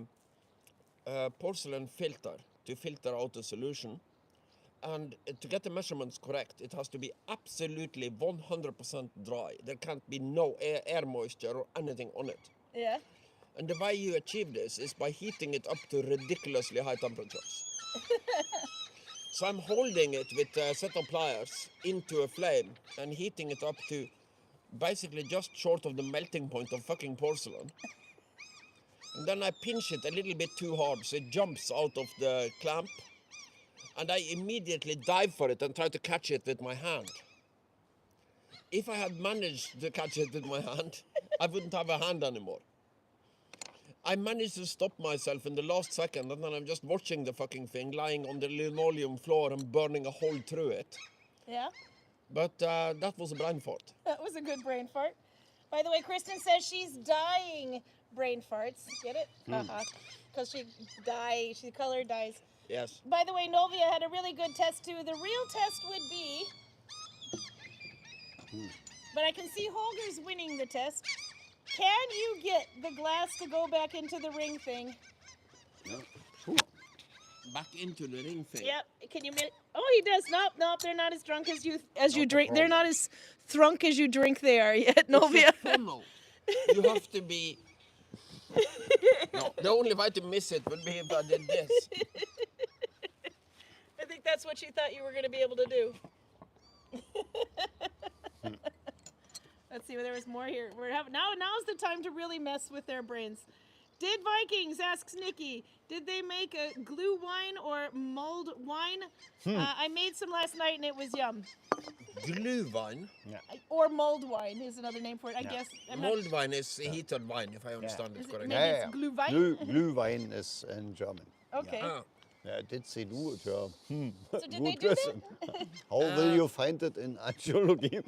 S6: porcelain filter to filter out a solution. And to get the measurements correct, it has to be absolutely 100% dry. There can't be no air moisture or anything on it.
S1: Yeah.
S6: And the way you achieve this is by heating it up to ridiculously high temperatures. So I'm holding it with a set of pliers into a flame and heating it up to basically just short of the melting point of fucking porcelain. And then I pinch it a little bit too hard so it jumps out of the clamp. And I immediately dive for it and try to catch it with my hand. If I had managed to catch it with my hand, I wouldn't have a hand anymore. I managed to stop myself in the last second, and then I'm just watching the fucking thing lying on the linoleum floor and burning a hole through it.
S1: Yeah.
S6: But that was a brain fart.
S1: That was a good brain fart. By the way, Kristen says she's dying brain farts. Get it? Because she color dies.
S6: Yes.
S1: By the way, Novia had a really good test too. The real test would be, but I can see Holger's winning the test. Can you get the glass to go back into the ring thing?
S6: Back into the ring thing.
S1: Yep. Can you? Oh, he does. Nope. They're not as drunk as you drink. They're not as thrunk as you drink. They are yet, Novia.
S6: It's a funnel. You have to be. No, the only way to miss it would be if I did this.
S1: I think that's what she thought you were going to be able to do. Let's see, there was more here. Now's the time to really mess with their brains. Did Vikings, asks Nikki, did they make a glue wine or mulled wine? I made some last night and it was yum.
S6: Glühwein.
S1: Or mulled wine is another name for it, I guess. I'm not-
S6: Mulled wine is heated wine, if I understand
S1: is
S6: it
S1: it,
S6: correctly.
S1: maybe it's Glühwein?
S5: Glühwein is in German.
S1: Okay.
S6: Ah,
S5: Yeah, did they do it? Yeah.
S1: So did they
S5: Good
S1: do that?
S5: question. How will you find it in archaeology?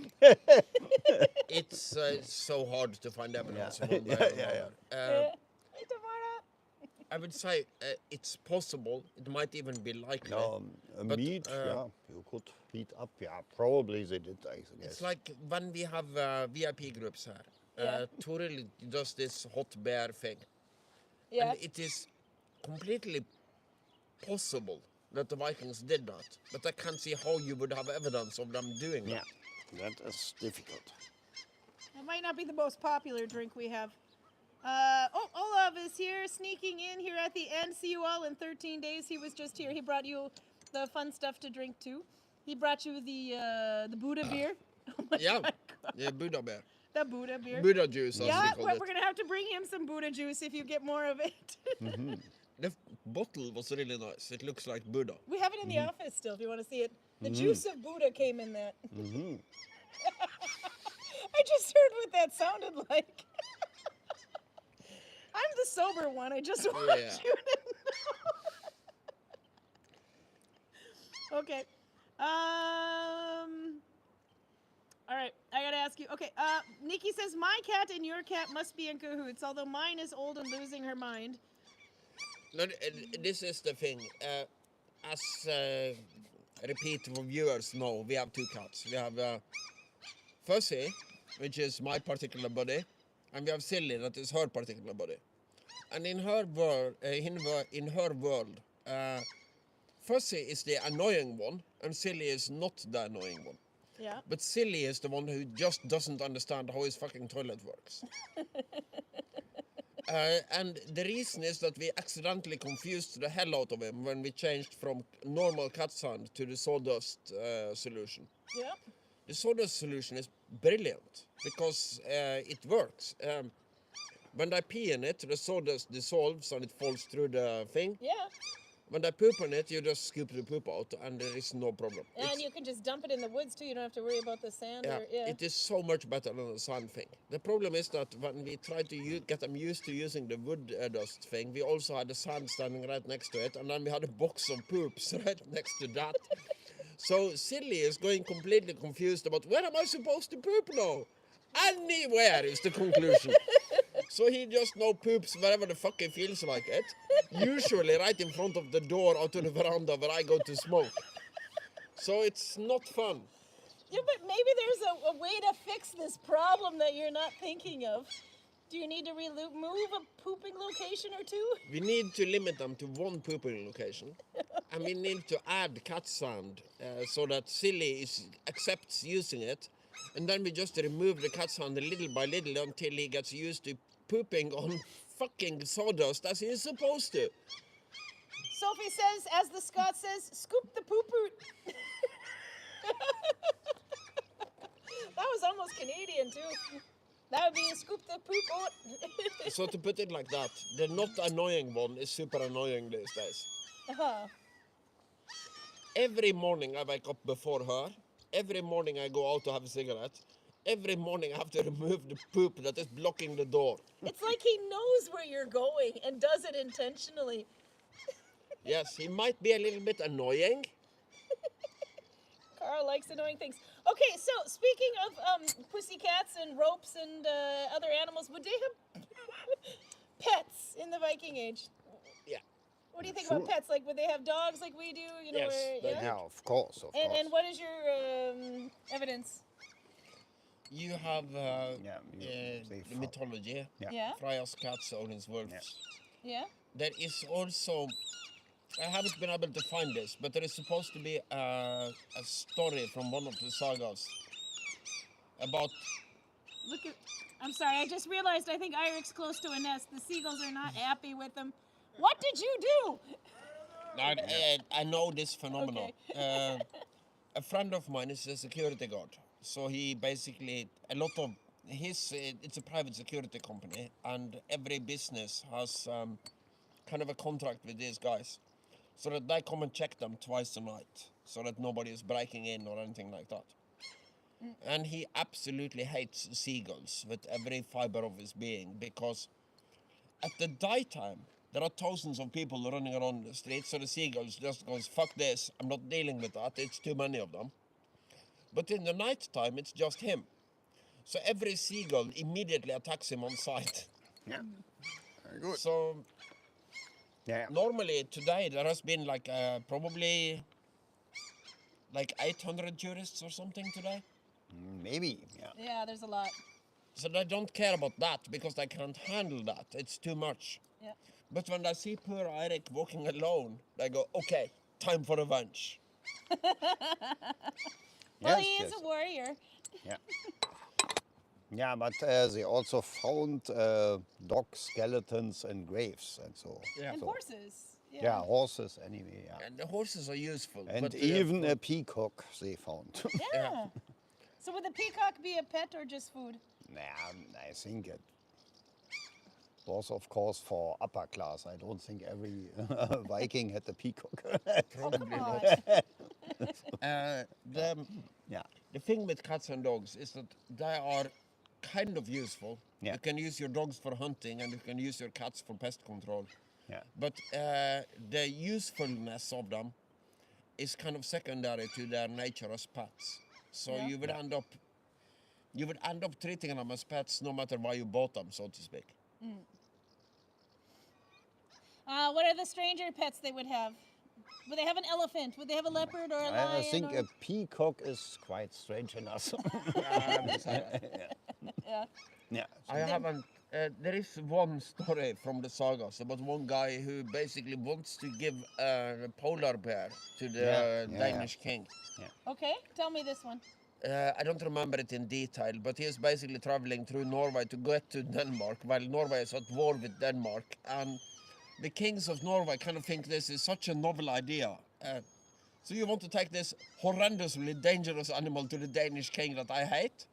S6: it's so hard to find evidence.
S5: Yeah.
S6: One way or
S5: Yeah,
S6: another.
S1: Hey, Tamara.
S6: I would say it's possible. It might even be likely.
S5: No,
S6: But,
S5: meat, yeah, you could heat up. Yeah, probably they did, I guess.
S6: It's like when we have VIP groups here.
S1: Yeah.
S6: Toril does this hot bear thing.
S1: Yeah.
S6: And it is completely possible that the Vikings did that. But I can't see how you would have evidence of them doing that.
S5: Yeah, that is difficult.
S1: It might not be the most popular drink we have. Olav is here, sneaking in here at the end. See you all in 13 days. He was just here. He brought you the fun stuff to drink too. He brought you the Buddha beer. Oh my
S6: Yeah,
S1: God.
S6: yeah, Buddha bear.
S1: The Buddha beer.
S6: Buddha juice, as
S1: Yeah,
S6: we call
S1: we're
S6: it.
S1: going to have to bring him some Buddha juice if you get more of it.
S6: The bottle was really nice. It looks like Buddha.
S1: We have it in the office still if you want to see it. The juice of Buddha came in that. I just heard what that sounded like. I'm the sober one. I just want
S6: Yeah.
S1: you to know. Okay. All right. I gotta ask you. Okay. Nikki says my cat and your cat must be in cahoots, although mine is old and losing her mind.
S6: No, this is the thing. As repeat viewers know, we have two cats. We have Fuzzy, which is my particular body, and we have Silly, that is her particular body. And in her world, Fuzzy is the annoying one, and Silly is not the annoying one.
S1: Yeah.
S6: But Silly is the one who just doesn't understand how his fucking toilet works. And the reason is that we accidentally confused the hell out of him when we changed from normal cat sand to the sawdust solution.
S1: Yeah.
S6: The sawdust solution is brilliant because it works. When I pee in it, the sawdust dissolves and it falls through the thing.
S1: Yeah.
S6: When I poop on it, you just scoop the poop out and there is no problem.
S1: And you can just dump it in the woods too. You don't have to worry about the sand.
S6: Yeah,
S1: Or, yeah.
S6: it is so much better than the sand thing. The problem is that when we tried to get them used to using the wood dust thing, we also had the sand standing right next to it, and then we had a box of poops right next to that. So Silly is going completely confused about where am I supposed to poop now? Anywhere is the conclusion. So he just now poops wherever the fuck he feels like it. Usually right in front of the door out to the veranda where I go to smoke. So it's not fun.
S1: Yeah, but maybe there's a way to fix this problem that you're not thinking of. Do you need to remove a pooping location or two?
S6: We need to limit them to one pooping location. And we need to add cat sand so that Silly accepts using it. And then we just remove the cat sand little by little until he gets used to pooping on fucking sawdust as he is supposed to.
S1: Sophie says, as the Scot says, scoop the poop root. That was almost Canadian too. That would be scoop the poop out.
S6: So to put it like that, the not annoying one is super annoying these days.
S1: Uh-huh.
S6: Every morning I wake up before her. Every morning I go out to have a cigarette. Every morning I have to remove the poop that is blocking the door.
S1: It's like he knows where you're going and does it intentionally.
S6: Yes, he might be a little bit annoying.
S1: Karl likes annoying things. Okay, so speaking of pussycats and ropes and other animals, would they have pets in the Viking Age?
S6: Yeah.
S1: What do you think about pets? Like, would they have dogs like we do? You know,
S6: Yes, they
S1: yeah?
S5: Yeah, of course, of course.
S1: And what is your evidence?
S6: You have
S5: they
S6: the
S5: follow.
S6: mythology.
S5: Yeah.
S1: Yeah,
S6: Freya's cats, Odin's wolves.
S1: yeah.
S6: There is also, I haven't been able to find this, but there is supposed to be a story from one of the sagas about.
S1: Look at. I'm sorry. I just realized. I think Irik's close to a nest. The seagulls are not happy with him. What did you do?
S6: I know this phenomenon. A friend of mine is a security guard, so he basically a lot of it's a private security company, and every business has kind of a contract with these guys, so that they come and check them twice a night, so that nobody is breaking in or anything like that. And he absolutely hates seagulls with every fiber of his being, because at the daytime there are thousands of people running around the streets, so the seagulls just goes, fuck this, I'm not dealing with that, it's too many of them. But in the night time it's just him. So every seagull immediately attacks him on sight.
S5: Yeah. Very good.
S6: So
S5: Yeah.
S6: normally today there has been like probably like 800 tourists or something today.
S5: Maybe. Yeah.
S1: Yeah, there's a lot.
S6: So they don't care about that because they can't handle that. It's too much.
S1: Yeah.
S6: But when they see poor Eirik walking alone, they go, okay, time for revenge.
S1: Well,
S5: Yes,
S1: he is
S5: yes.
S1: a warrior.
S5: Yeah. Yeah, but they also found dog skeletons and graves and so.
S6: Yeah.
S1: And
S5: So,
S1: horses.
S5: yeah, horses anyway. Yeah.
S6: And the horses are useful.
S5: And
S6: but,
S5: even a peacock they found.
S1: Yeah. So would the peacock be a pet or just food?
S5: Nah, I think it was, of course, for upper class. I don't think every Viking had a peacock.
S6: probably
S1: Come
S6: not.
S1: on.
S5: Yeah.
S6: The thing with cats and dogs is that they are kind of useful.
S5: Yeah.
S6: You can use your dogs for hunting and you can use your cats for pest control.
S5: Yeah.
S6: But the usefulness of them is kind of secondary to their nature as pets. So
S1: Yeah.
S6: you would end up treating them as pets no matter why you bought them, so to speak.
S1: What are the stranger pets they would have? Would they have an elephant? Would they have a leopard or a lion?
S5: I think
S1: or...
S5: a peacock is quite strange enough.
S1: Yeah.
S5: Yeah.
S6: I haven't. There is one story from the sagas about one guy who basically wants to give a polar bear to the
S5: Yeah.
S6: Danish king.
S1: Okay, tell me this one.
S6: I don't remember it in detail, but he is basically traveling through Norway to get to Denmark, while Norway is at war with Denmark. And the kings of Norway kind of think this is such a novel idea. So you want to take this horrendously dangerous animal to the Danish king that I hate?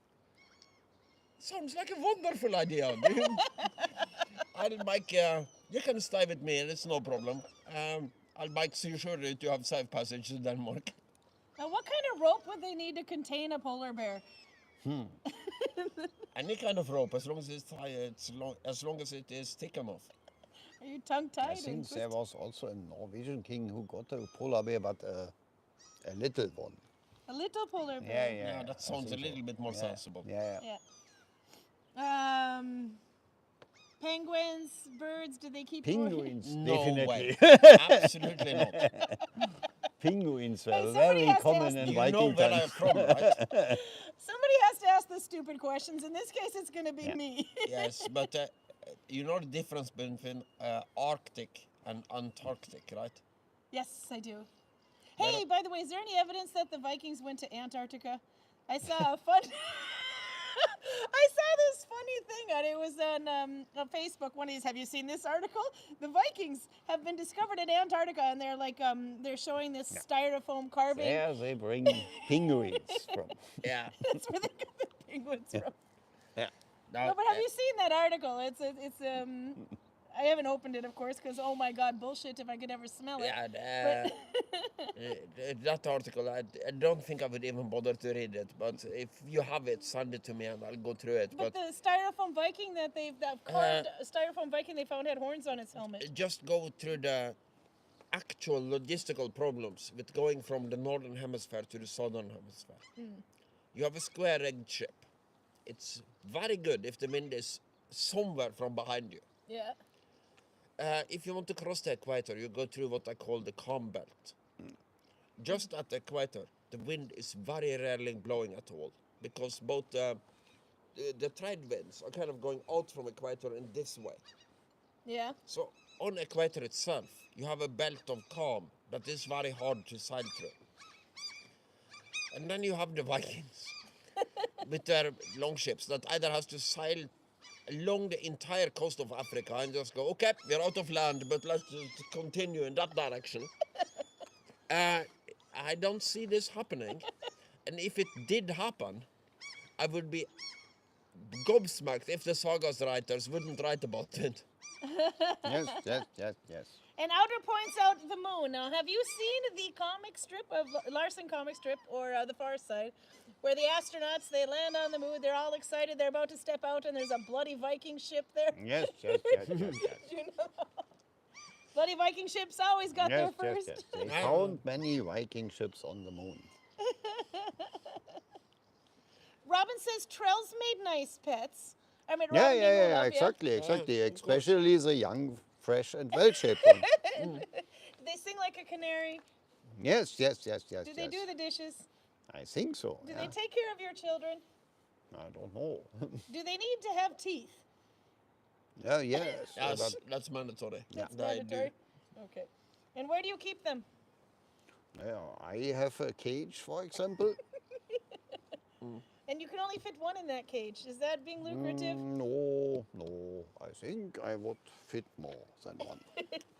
S6: Sounds like a wonderful idea. I'll make, you can stay with me, it's no problem. I'll make sure that you have safe passage to Denmark.
S1: Now, what kind of rope would they need to contain a polar bear?
S6: Any kind of rope, as long as as long as it is thick enough.
S1: Are you tongue-tied?
S5: I
S1: and
S5: think
S1: twisted?
S5: there was also a Norwegian king who got a polar bear, but a little one.
S1: A little polar bear.
S6: Yeah, that sounds a little bit more sensible.
S5: Yeah.
S1: Yeah. Penguins, birds, do they keep
S5: Penguins,
S6: No
S5: definitely.
S6: way. Absolutely not.
S5: Penguins were
S1: Hey, somebody
S5: very
S1: has to
S5: common
S1: ask
S5: in
S6: You know
S5: Viking
S6: where I'm
S5: times.
S6: from, right?
S1: Somebody has to ask the stupid questions. In this case, it's going to be
S5: Yeah.
S1: me.
S6: Yes, but you know the difference between Arctic and Antarctic, right?
S1: Yes, I do. Hey, by the way, is there any evidence that the Vikings went to Antarctica? I saw a fun. I saw this funny thing on it was on Facebook. One of these. Have you seen this article? The Vikings have been discovered in Antarctica, and they're like they're showing this styrofoam carving.
S5: There they bring penguins from.
S6: Yeah.
S1: That's where they got the penguins from.
S5: Yeah.
S6: Now,
S1: No, but have you seen that article? It's I haven't opened it, of course, because oh my God, bullshit! If I could ever smell it.
S6: Yeah, that article, I don't think I would even bother to read it. But if you have it, send it to me and I'll go through it.
S1: But the styrofoam Viking that carved styrofoam Viking they found had horns on its helmet.
S6: just go through the actual logistical problems with going from the northern hemisphere to the southern hemisphere. You have a square-rigged ship. It's very good if the wind is somewhere from behind you.
S1: Yeah.
S6: If you want to cross the equator, you go through what I call the calm belt. Just at the equator, the wind is very rarely blowing at all, because both the trade winds are kind of going out from equator in this way.
S1: Yeah.
S6: So on equator itself, you have a belt of calm that is very hard to sail through. And then you have the Vikings with their longships that either has to sail along the entire coast of Africa and just go, okay, we're out of land, but let's just continue in that direction. I don't see this happening. And if it did happen, I would be gobsmacked if the Sagas writers wouldn't write about it.
S5: Yes, yes, yes, yes.
S1: And Outer points out the moon. Now, have you seen the comic strip of Larson comic strip or The Far Side, where the astronauts they land on the moon, they're all excited, they're about to step out, and there's a bloody Viking ship there.
S5: Yes, yes, yes, yes, yes.
S1: You know? Bloody Viking ships always got there
S5: Yes, yes,
S1: first.
S5: yes. They found many Viking ships on the moon.
S1: Robin says Trells made nice pets. I mean,
S5: Yeah,
S1: Robin, you
S5: yeah,
S1: will
S5: yeah,
S1: love,
S5: exactly, exactly.
S6: of course.
S5: Especially the young, fresh, and well-shaped one.
S1: They sing like a canary.
S5: Yes, yes, yes, yes.
S1: Do they
S5: yes.
S1: do the dishes?
S5: I think so.
S1: Do
S5: yeah.
S1: they take care of your children?
S5: I don't know.
S1: Do they need to have teeth?
S5: Yeah, yes.
S6: Yes, that's mandatory.
S5: Yeah.
S1: That's
S6: They do.
S1: mandatory. Okay. And where do you keep them?
S5: yeah, I have a cage, for example.
S1: And you can only fit one in that cage. Is that being lucrative?
S5: No, no. I think I would fit more than one.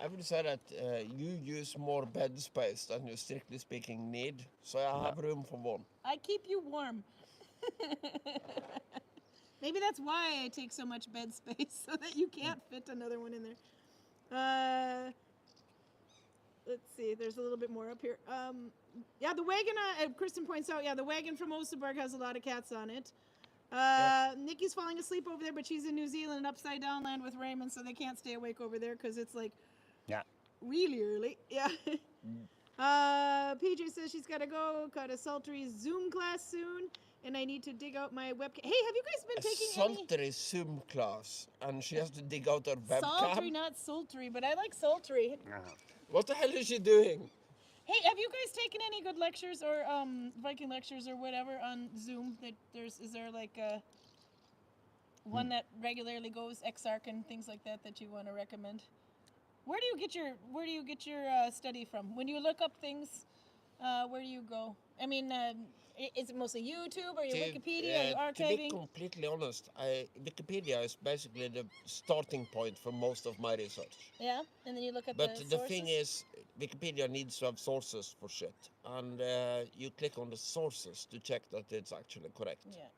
S6: I would say that you use more bed space than you strictly speaking need, so I have room for one.
S1: I keep you warm. Maybe that's why I take so much bed space, so that you can't fit another one in there. Let's see, there's a little bit more up here. Yeah, the wagon, Kristen points out, yeah, the wagon from Oseberg has a lot of cats on it. Nikki's falling asleep over there, but she's in New Zealand and upside down land with Raymond, so they can't stay awake over there because it's like
S5: Yeah.
S1: really early. Yeah. PJ says she's got to go, got a sultry Zoom class soon, and I need to dig out my webcam. Hey, have you guys been
S6: A
S1: taking any...
S6: sultry Zoom class, and she has to dig out her
S1: Sultry,
S6: webcam.
S1: not sultry, but I like sultry.
S6: What the hell is she doing?
S1: Hey, have you guys taken any good lectures or Viking lectures or whatever on Zoom? That is there like one that regularly goes Exarch and things like that that you want to recommend? Where do you get your study from? When you look up things, where do you go? I mean, is it mostly YouTube or your Wikipedia? Are you
S6: To be
S1: archiving?
S6: completely honest, Wikipedia is basically the starting point for most of my research.
S1: Yeah, and then you look at
S6: But
S1: the
S6: the
S1: sources?
S6: thing is, Wikipedia needs to have sources for shit, and you click on the sources to check that it's actually correct.
S1: Yeah.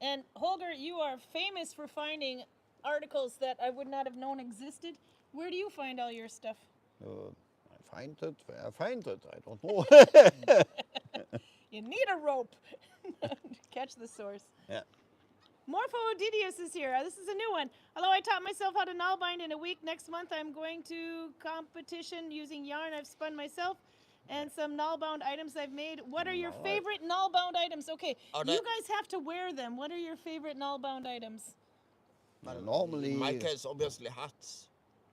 S1: And Holger, you are famous for finding articles that I would not have known existed. Where do you find all your stuff?
S5: I find it where I find it. I don't know.
S1: You need a rope to catch the source.
S5: Yeah.
S1: Morpho Didius is here. This is a new one. Hello, I taught myself how to Nalbind in a week. Next month I'm going to competition using yarn I've spun myself and some Nalbound items I've made. What are your favorite Nalbound items? Okay,
S6: Are
S1: you
S6: they-
S1: guys have to wear them. What are your favorite Nalbound items?
S5: Normally,
S6: In my case, obviously hats.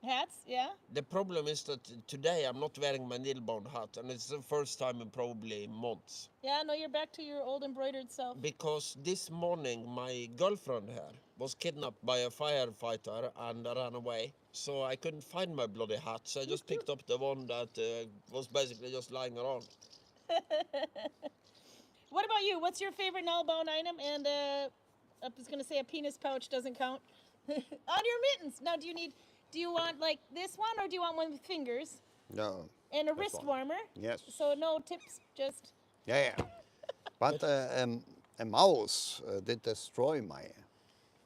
S1: Hats, yeah?
S6: The problem is that today I'm not wearing my needle-bound hat, and it's the first time in probably months.
S1: Yeah, no, you're back to your old embroidered self.
S6: Because this morning my girlfriend here was kidnapped by a firefighter and ran away. So I couldn't find my bloody hat, so I just picked up the one that was basically just lying around.
S1: What about you? What's your favorite Nalbound item? And I was going to say a penis pouch doesn't count. On your mittens. Now, do you want like this one or do you want one with fingers?
S5: no.
S1: And a
S5: This
S1: wrist
S5: one.
S1: warmer?
S5: Yes.
S1: So no tips, just...
S5: Yeah, yeah. But a mouse did destroy my.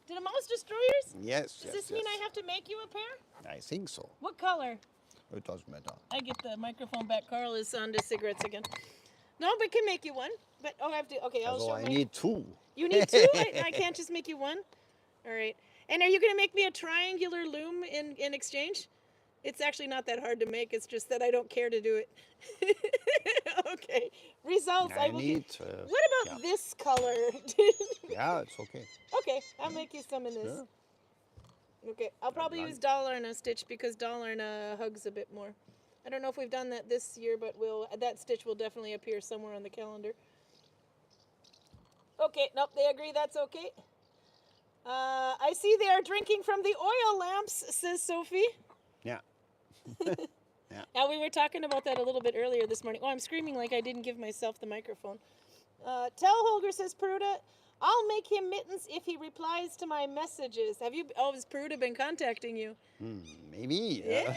S1: Did a mouse destroy yours?
S5: Yes.
S1: Does this mean I have to make you a pair?
S5: I think so.
S1: What color?
S5: It doesn't matter.
S1: I get the microphone back. Carl is on to cigarettes again. No, but can make you one. But I have to... Okay, I'll
S5: So
S1: show
S5: I
S1: my...
S5: need two.
S1: You need two? I can't just make you one? All right. And are you going to make me a triangular loom in exchange? It's actually not that hard to make. It's just that I don't care to do it. Okay. Results.
S5: I
S1: will
S5: need.
S1: What about this color?
S5: Yeah, it's okay.
S1: Okay, I'll make you some in this.
S5: Sure.
S1: Okay, I'll probably use Dollarna stitch because Dollarna hugs a bit more. I don't know if we've done that this year, but that stitch will definitely appear somewhere on the calendar. Okay, nope, they agree that's okay. I see they are drinking from the oil lamps, says Sophie.
S5: Yeah.
S1: Now, we were talking about that a little bit earlier this morning. Oh, I'm screaming like I didn't give myself the microphone. Tell Holger, says Peruta, I'll make him mittens if he replies to my messages. Has Peruta been contacting you?
S5: Maybe.
S1: Yeah.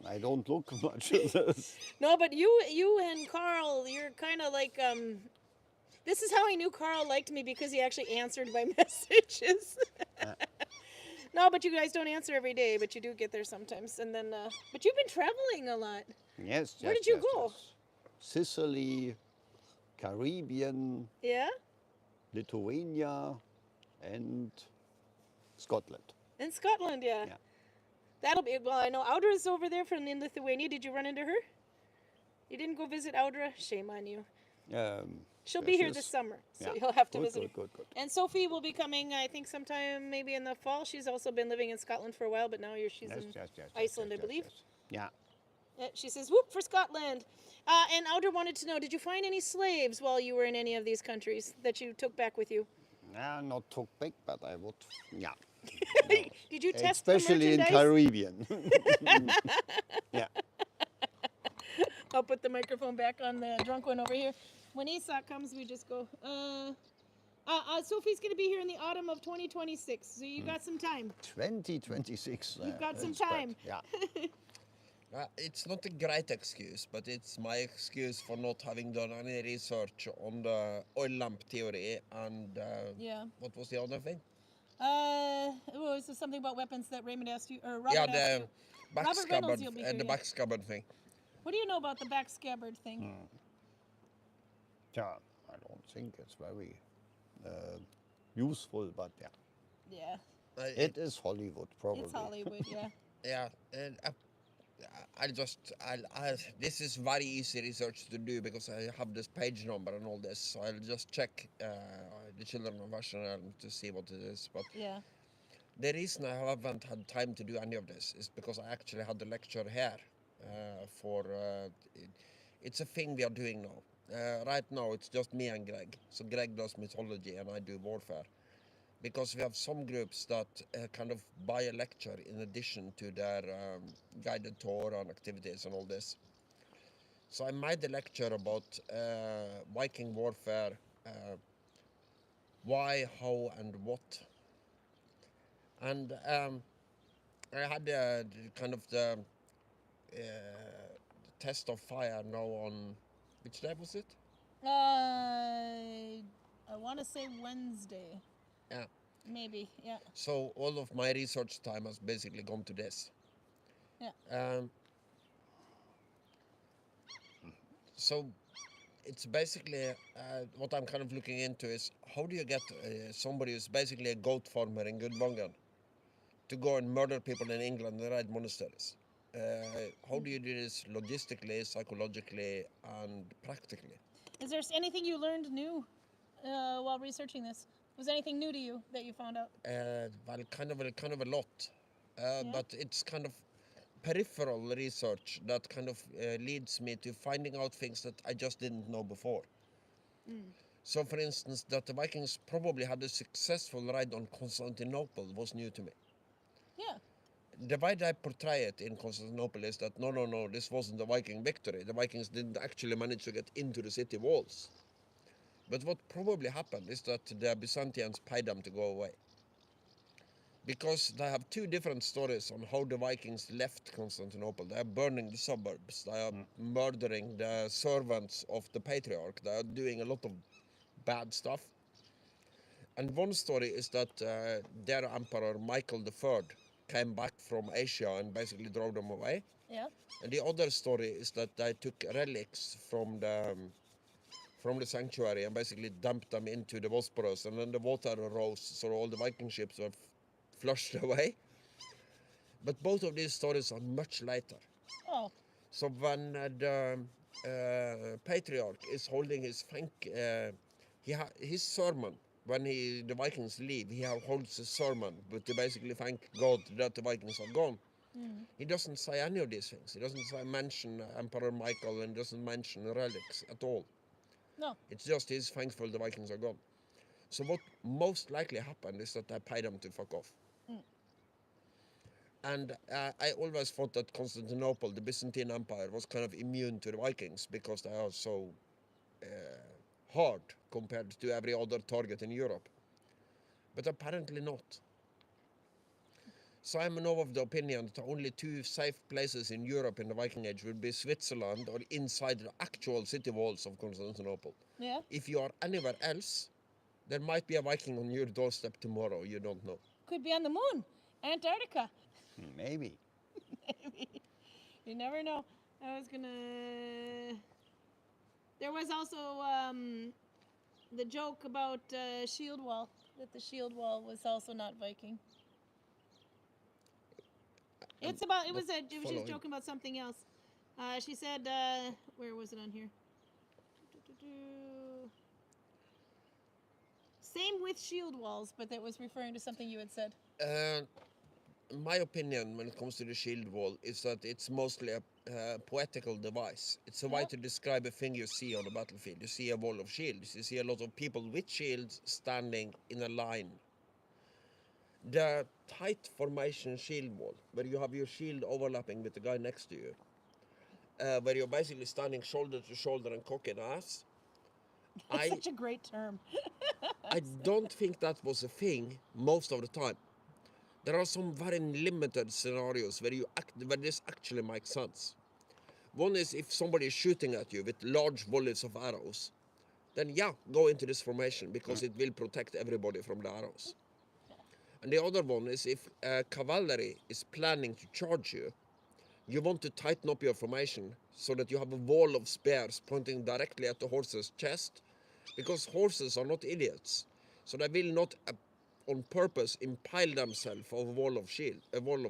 S5: I don't look much at this.
S1: No, but you and Karl, you're kind of like, This is how I knew Karl liked me, because he actually answered my messages. No, but you guys don't answer every day, but you do get there sometimes. And then, but you've been traveling a lot.
S5: Yes,
S1: Where
S5: yes,
S1: did you
S5: yes,
S1: go?
S5: yes. Sicily, Caribbean,
S1: Yeah?
S5: Lithuania, and Scotland.
S1: In Scotland, yeah.
S5: Yeah.
S1: That'll be, well, I know Audra's over there from in Lithuania. Did you run into her? You didn't go visit Audra? Shame on you. She'll be here this summer, so
S5: yeah.
S1: you'll have to
S5: Good,
S1: visit her.
S5: good, good.
S1: And Sophie will be coming, I think, sometime maybe in the fall. She's also been living in Scotland for a while, but now she's in Iceland, I believe.
S5: Yeah.
S1: She says, whoop, for Scotland. And Audra wanted to know, did you find any slaves while you were in any of these countries that you took back with you?
S5: Not too big, but I would, yeah.
S1: Did you test the
S5: Especially in
S1: merchandise?
S5: Caribbean. Yeah.
S1: I'll put the microphone back on the drunk one over here. When Isak comes, we just go. Sophie's going to be here in the autumn of 2026, so you got some time.
S5: 2026.
S1: You've got some
S5: that's bad.
S1: time.
S5: Yeah.
S6: It's not a great excuse, but it's my excuse for not having done any research on the oil lamp theory and
S1: Yeah.
S6: what was the other thing?
S1: Was there something about weapons that Raymond asked you, or Robert
S6: Yeah,
S1: asked
S6: the
S1: you? Robert Reynolds, you'll be here,
S6: the
S1: yeah.
S6: back scabbard thing.
S1: What do you know about the back scabbard thing?
S5: Yeah, I don't think it's very useful, but yeah.
S1: Yeah,
S5: It is Hollywood, probably.
S1: it's Hollywood, yeah.
S6: Yeah, and this is very easy research to do because I have this page number and all this, so I'll just check the Children of Arsenal to see what it is. But
S1: Yeah.
S6: the reason I haven't had time to do any of this is because I actually had the lecture here it's a thing we are doing now. Right now it's just me and Greg. So Greg does mythology and I do warfare. Because we have some groups that kind of buy a lecture in addition to their guided tour and activities and all this. So I made a lecture about Viking warfare, why, how, and what. And I had kind of the test of fire now on, which day was it?
S1: I want to say Wednesday.
S6: Yeah.
S1: Maybe, yeah.
S6: So all of my research time has basically gone to this.
S1: Yeah.
S6: So it's basically what I'm kind of looking into is how do you get somebody who's basically a goat farmer in Gudvangen to go and murder people in England and raid monasteries? How do you do this logistically, psychologically, and practically?
S1: Is there anything you learned new while researching this? Was anything new to you that you found out?
S6: Well, kind of a lot, but it's kind of peripheral research that kind of leads me to finding out things that I just didn't know before. So, for instance, that the Vikings probably had a successful raid on Constantinople was new to me.
S1: Yeah.
S6: The way they portray it in Constantinople is that no, this wasn't a Viking victory. The Vikings didn't actually manage to get into the city walls. But what probably happened is that the Byzantines paid them to go away. Because they have two different stories on how the Vikings left Constantinople. They are burning the suburbs. They are murdering the servants of the patriarch. They are doing a lot of bad stuff. And one story is that their emperor, Michael III, came back from Asia and basically drove them away.
S1: Yeah.
S6: And the other story is that they took relics from the sanctuary and basically dumped them into the Bosporus, and then the water rose, so all the Viking ships were flushed away. But both of these stories are much later.
S1: Oh.
S6: So when the patriarch is holding his his sermon, when the Vikings leave, he holds a sermon, but to basically thank God that the Vikings are gone. He doesn't say any of these things. He doesn't mention Emperor Michael and doesn't mention relics at all.
S1: No.
S6: It's just he's thankful the Vikings are gone. So what most likely happened is that they paid them to fuck off. And I always thought that Constantinople, the Byzantine Empire, was kind of immune to the Vikings because they are so hard compared to every other target in Europe. But apparently not. So I'm now of the opinion that only two safe places in Europe in the Viking Age would be Switzerland or inside the actual city walls of Constantinople.
S1: Yeah.
S6: If you are anywhere else, there might be a Viking on your doorstep tomorrow. You don't know.
S1: Could be on the moon, Antarctica.
S5: Maybe.
S1: You never know. I was gonna. There was also the joke about shield wall, that the shield wall was also not Viking. It's about. It was a. She was
S6: following.
S1: joking about something else. She said, where was it on here? Same with shield walls, but that was referring to something you had said.
S6: My opinion when it comes to the shield wall is that it's mostly a poetical device. It's a way
S1: Yep.
S6: to describe a thing you see on the battlefield. You see a wall of shields. You see a lot of people with shields standing in a line. The tight formation shield wall, where you have your shield overlapping with the guy next to you, where you're basically standing shoulder to shoulder and cocking ass.
S1: It's such a great term.
S6: I don't think that was a thing most of the time. There are some very limited scenarios where this actually makes sense. One is if somebody is shooting at you with large volleys of arrows, then yeah, go into this formation because it will protect everybody from the arrows. And the other one is if cavalry is planning to charge you, you want to tighten up your formation so that you have a wall of spears pointing directly at the horse's chest, because horses are not idiots. So they will not on purpose impale themselves of a wall of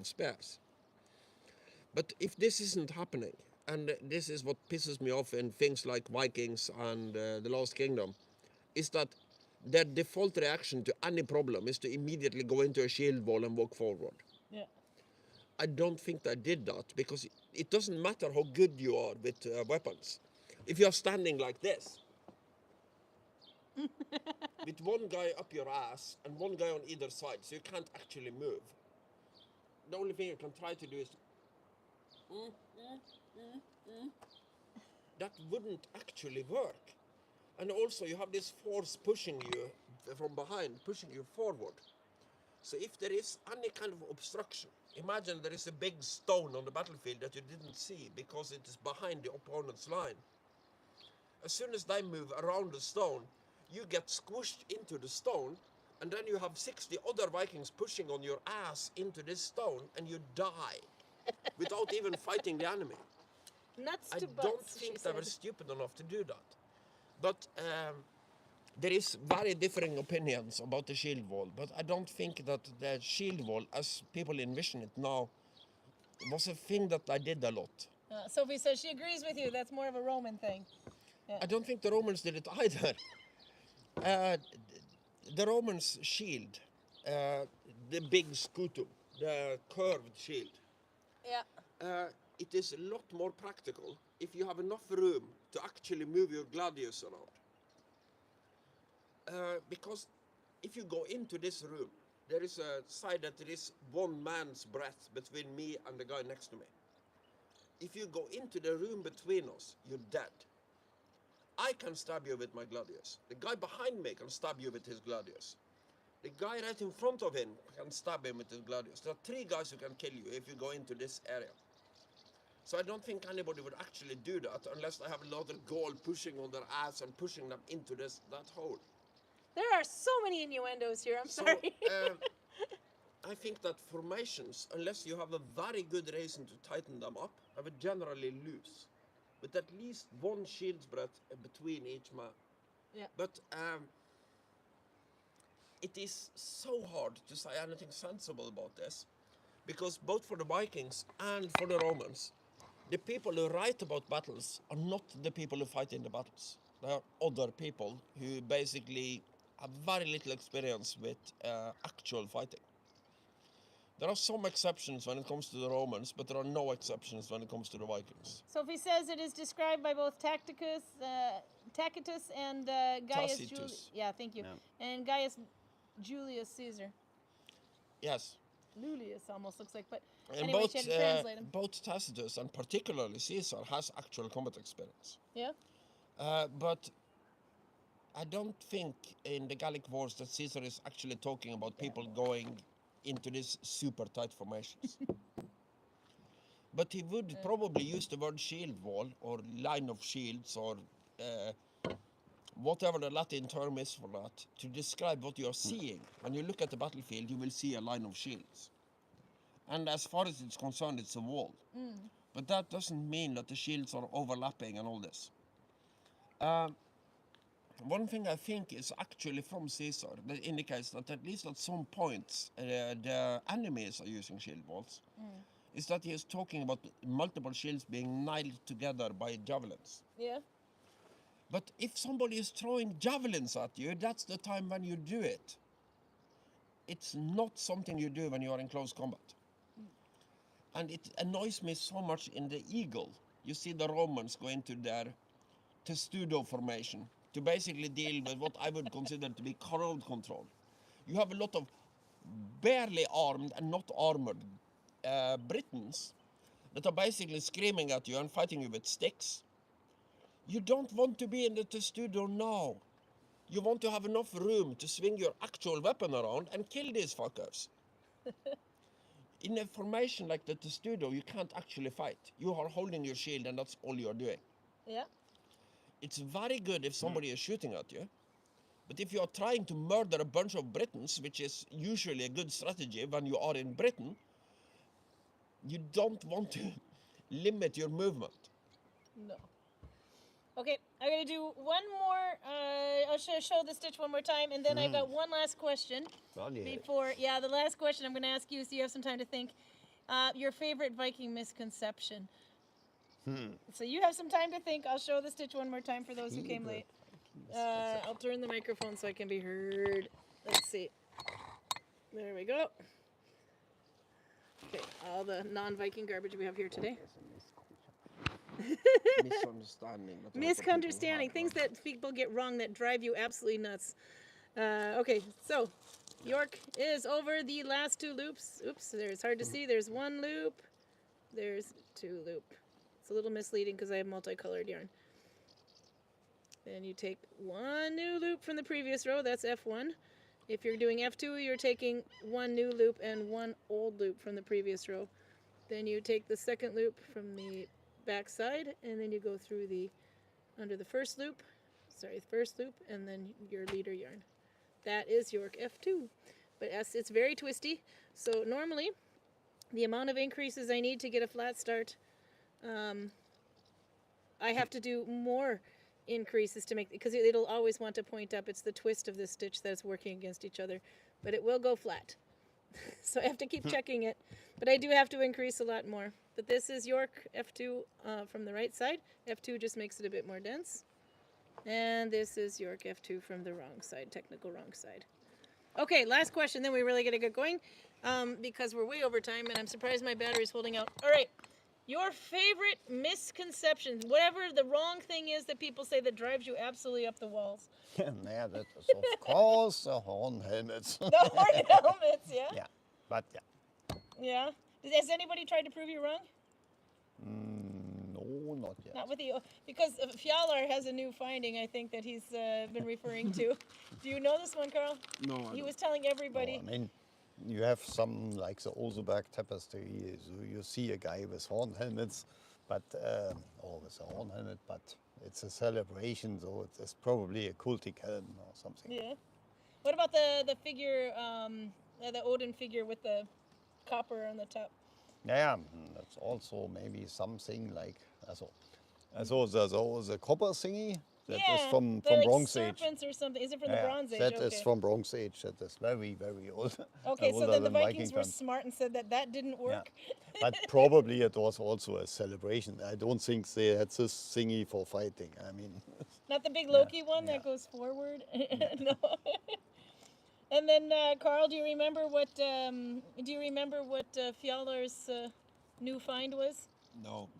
S6: spears. But if this isn't happening, and this is what pisses me off in things like Vikings and the Last Kingdom, is that their default reaction to any problem is to immediately go into a shield wall and walk forward.
S1: Yeah.
S6: I don't think they did that, because it doesn't matter how good you are with weapons. If you're standing like this, with one guy up your ass and one guy on either side, so you can't actually move. The only thing you can try to do is... That wouldn't actually work. And also you have this force pushing you from behind, pushing you forward. So if there is any kind of obstruction, imagine there is a big stone on the battlefield that you didn't see because it is behind the opponent's line. As soon as they move around the stone, you get squished into the stone, and then you have 60 other Vikings pushing on your ass into this stone, and you die without even fighting the enemy.
S1: Nuts
S6: I
S1: to
S6: don't
S1: butts,
S6: think
S1: she
S6: they were
S1: said.
S6: stupid enough to do that. But there is very differing opinions about the shield wall, but I don't think that the shield wall, as people envision it now, was a thing that I did a lot.
S1: Sophie says she agrees with you. That's more of a Roman thing.
S6: I don't think the Romans did it either. The Romans' shield, the big scutum, the curved shield,
S1: Yeah.
S6: it is a lot more practical if you have enough room to actually move your gladius around. Because if you go into this room, there is a side that there is one man's breadth between me and the guy next to me. If you go into the room between us, you're dead. I can stab you with my gladius. The guy behind me can stab you with his gladius. The guy right in front of him can stab him with his gladius. There are 3 guys who can kill you if you go into this area. So I don't think anybody would actually do that unless they have a lot of Gaul pushing on their ass and pushing them into that hole.
S1: There are so many innuendos here. I'm
S6: So
S1: sorry.
S6: I think that formations, unless you have a very good reason to tighten them up, I would generally lose. With at least one shield's breadth between each man.
S1: Yeah.
S6: But it is so hard to say anything sensible about this, because both for the Vikings and for the Romans, the people who write about battles are not the people who fight in the battles. They are other people who basically have very little experience with actual fighting. There are some exceptions when it comes to the Romans, but there are no exceptions when it comes to the Vikings.
S1: Sophie says it is described by both Tacitus and Gaius
S6: Tacitus.
S1: Julius. Yeah, thank you.
S5: Yeah.
S1: And Gaius Julius Caesar.
S6: Yes.
S1: Lulius almost looks like, but
S6: And
S1: anyway, she had to translate him.
S6: both Tacitus and particularly Caesar has actual combat experience.
S1: Yeah.
S6: But I don't think in the Gallic Wars that Caesar is actually talking about people going into these super tight formations. But he would probably use the word shield wall or line of shields or whatever the Latin term is for that, to describe what you are seeing. When you look at the battlefield, you will see a line of shields. And as far as it's concerned, it's a wall. But that doesn't mean that the shields are overlapping and all this. One thing I think is actually from Caesar that indicates that at least at some points the enemies are using shield walls, is that he is talking about multiple shields being nailed together by javelins.
S1: Yeah.
S6: But if somebody is throwing javelins at you, that's the time when you do it. It's not something you do when you are in close combat. And it annoys me so much in the eagle. You see the Romans go into their testudo formation to basically deal with what I would consider to be crowd control. You have a lot of barely armed and not armored Britons that are basically screaming at you and fighting you with sticks. You don't want to be in the testudo now. You want to have enough room to swing your actual weapon around and kill these fuckers. In a formation like the testudo, you can't actually fight. You are holding your shield and that's all you are doing.
S1: Yeah.
S6: It's very good if somebody is shooting at you. But if you are trying to murder a bunch of Britons, which is usually a good strategy when you are in Britain, you don't want to limit your movement.
S1: No. Okay, I'm gonna do one more. I'll show the stitch one more time, and then I've got one last question. Before, the last question I'm gonna ask you, so you have some time to think. Your favorite Viking misconception. So you have some time to think. I'll show the stitch one more time for those who came late. I'll turn the microphone so I can be heard. Let's see. There we go. Okay, all the non-Viking garbage we have here today. Misunderstanding. Things that people get wrong that drive you absolutely nuts. Okay, so York is over the last two loops. Oops, there's hard to see. There's one loop. There's two loop. It's a little misleading because I have multicolored yarn. Then you take one new loop from the previous row. That's F1. If you're doing F2, you're taking one new loop and one old loop from the previous row. Then you take the second loop from the back side, and then you go through under the first loop, and then your leader yarn. That is York F2. But it's very twisty, so normally the amount of increases I need to get a flat start, I have to do more increases to make, because it'll always want to point up. It's the twist of this stitch that's working against each other, but it will go flat. So I have to keep checking it, but I do have to increase a lot more. But this is York F2 from the right side. F2 just makes it a bit more dense. And this is York F2 from the wrong side, technical wrong side. Okay, last question, then we really gotta get going because we're way over time and I'm surprised my battery's holding out. All right, your favorite misconception, whatever the wrong thing is that people say that drives you absolutely up the walls.
S5: Yeah, that is of course the horn helmets.
S1: The horn helmets, yeah?
S5: Yeah, but
S1: Yeah. Has anybody tried to prove you wrong?
S5: no, not yet.
S1: Not with you, because Fjallar has a new finding, I think, that he's been referring to. Do you know this one, Karl?
S6: No,
S1: He was telling everybody.
S5: No, I mean, you have some like the Oseberg tapestry. So you see a guy with horn helmets, but or with a horn helmet, but it's a celebration, so it's probably a cultic helm or something.
S1: Yeah. What about the figure, the Odin figure with the copper on the top?
S5: Yeah, that's also maybe something like also the copper thingy. That is from
S1: like
S5: Bronze Age.
S1: serpents or something. Is it from the
S5: Yeah,
S1: Bronze Age?
S5: that
S1: Okay.
S5: is from Bronze Age. That is very, very old.
S1: Okay, so
S5: older
S1: then the
S5: than
S1: Vikings
S5: Viking
S1: were
S5: times.
S1: smart and said that didn't work.
S5: But probably it was also a celebration. I don't think they had this thingy for fighting. I mean,
S1: Not the big Loki one that goes forward. No. And then Karl, do you remember what Fjallar's new find was?
S6: No,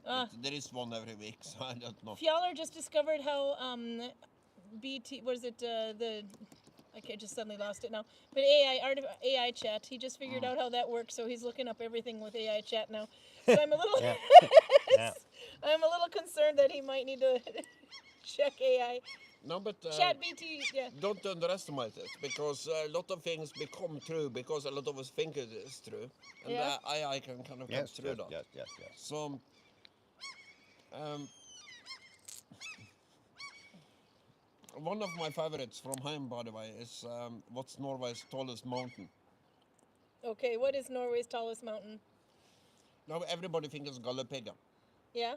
S6: there is one every week, so I don't know.
S1: Fjallar just discovered how BT, what is it, I just suddenly lost it now. But AI chat, he just figured out how that works, so he's looking up everything with AI chat now. So I'm a little, I'm a little concerned that he might need to Check AI.
S6: No, but
S1: Chat BT, yeah.
S6: don't underestimate it, because a lot of things become true because a lot of us think it is true, and
S1: Yeah.
S6: AI can kind of get
S5: Yes,
S6: through
S5: yes,
S6: that.
S5: yes, yes, yes.
S6: So, one of my favorites from home, by the way, is what's Norway's tallest mountain.
S1: Okay, what is Norway's tallest mountain?
S6: Now everybody thinks it's Galdhøpiggen,
S1: Yeah?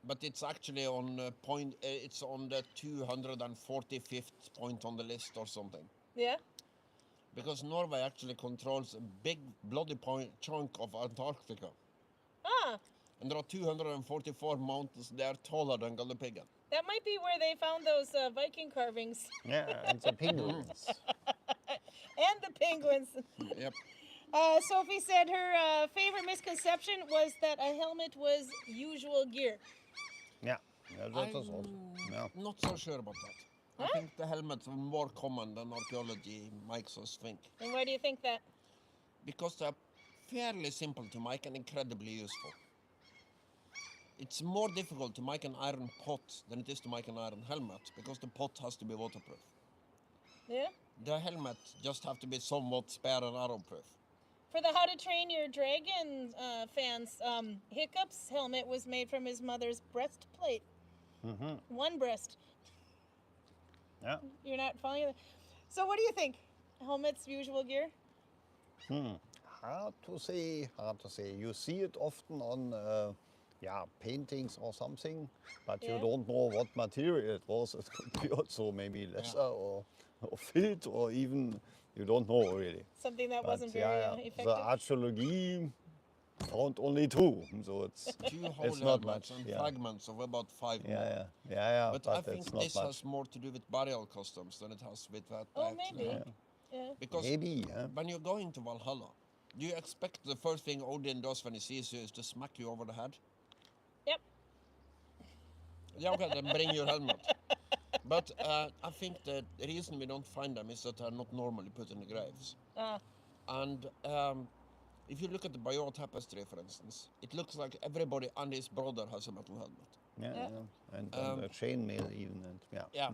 S6: but it's actually on it's on the 245th point on the list or something.
S1: Yeah?
S6: Because Norway actually controls a big bloody chunk of Antarctica.
S1: Ah,
S6: And there are 244 mountains there taller than Galdhøpiggen.
S1: that might be where they found those Viking carvings.
S5: Yeah, and the penguins.
S1: And the penguins.
S6: Yep.
S1: Sophie said her favorite misconception was that a helmet was usual gear.
S5: Yeah, yeah, that is also. Yeah.
S6: Not so sure about that. I think the helmets are more common than archaeology makes us think.
S1: And why do you think that?
S6: Because they're fairly simple to make and incredibly useful. It's more difficult to make an iron pot than it is to make an iron helmet, because the pot has to be waterproof.
S1: Yeah?
S6: The helmet just have to be somewhat spare and arrow-proof.
S1: For the How to Train Your Dragon fans, Hiccup's helmet was made from his mother's breastplate. One breast.
S5: Yeah.
S1: You're not following that? So what do you think? Helmet's usual gear?
S5: Hard to say, hard to say. You see it often on paintings or something, but
S1: Yeah.
S5: you don't know what material it was. It could be also maybe leather or filth, or even, you don't know really.
S1: Something that
S5: But
S1: wasn't very
S5: the
S1: effective.
S5: archaeology found only two, so it's
S6: Two whole
S5: it's not
S6: helmets
S5: much.
S6: and
S5: Yeah.
S6: fragments of about 5 more.
S5: Yeah,
S6: But I
S5: it's
S6: think
S5: not
S6: this
S5: much.
S6: has more to do with burial customs than it has with that.
S1: Oh,
S6: actually.
S1: maybe. Yeah.
S6: Because
S5: Maybe, yeah.
S6: when you're going to Valhalla, do you expect the first thing Odin does when he sees you is to smack you over the head?
S1: Yep.
S6: Yeah, okay, then bring your helmet. But I think the reason we don't find them is that they're not normally put in the graves. And if you look at the Bayeux tapestry, for instance, it looks like everybody and his brother has a metal helmet.
S5: Yeah. And the chainmail even, and yeah.
S6: Yeah.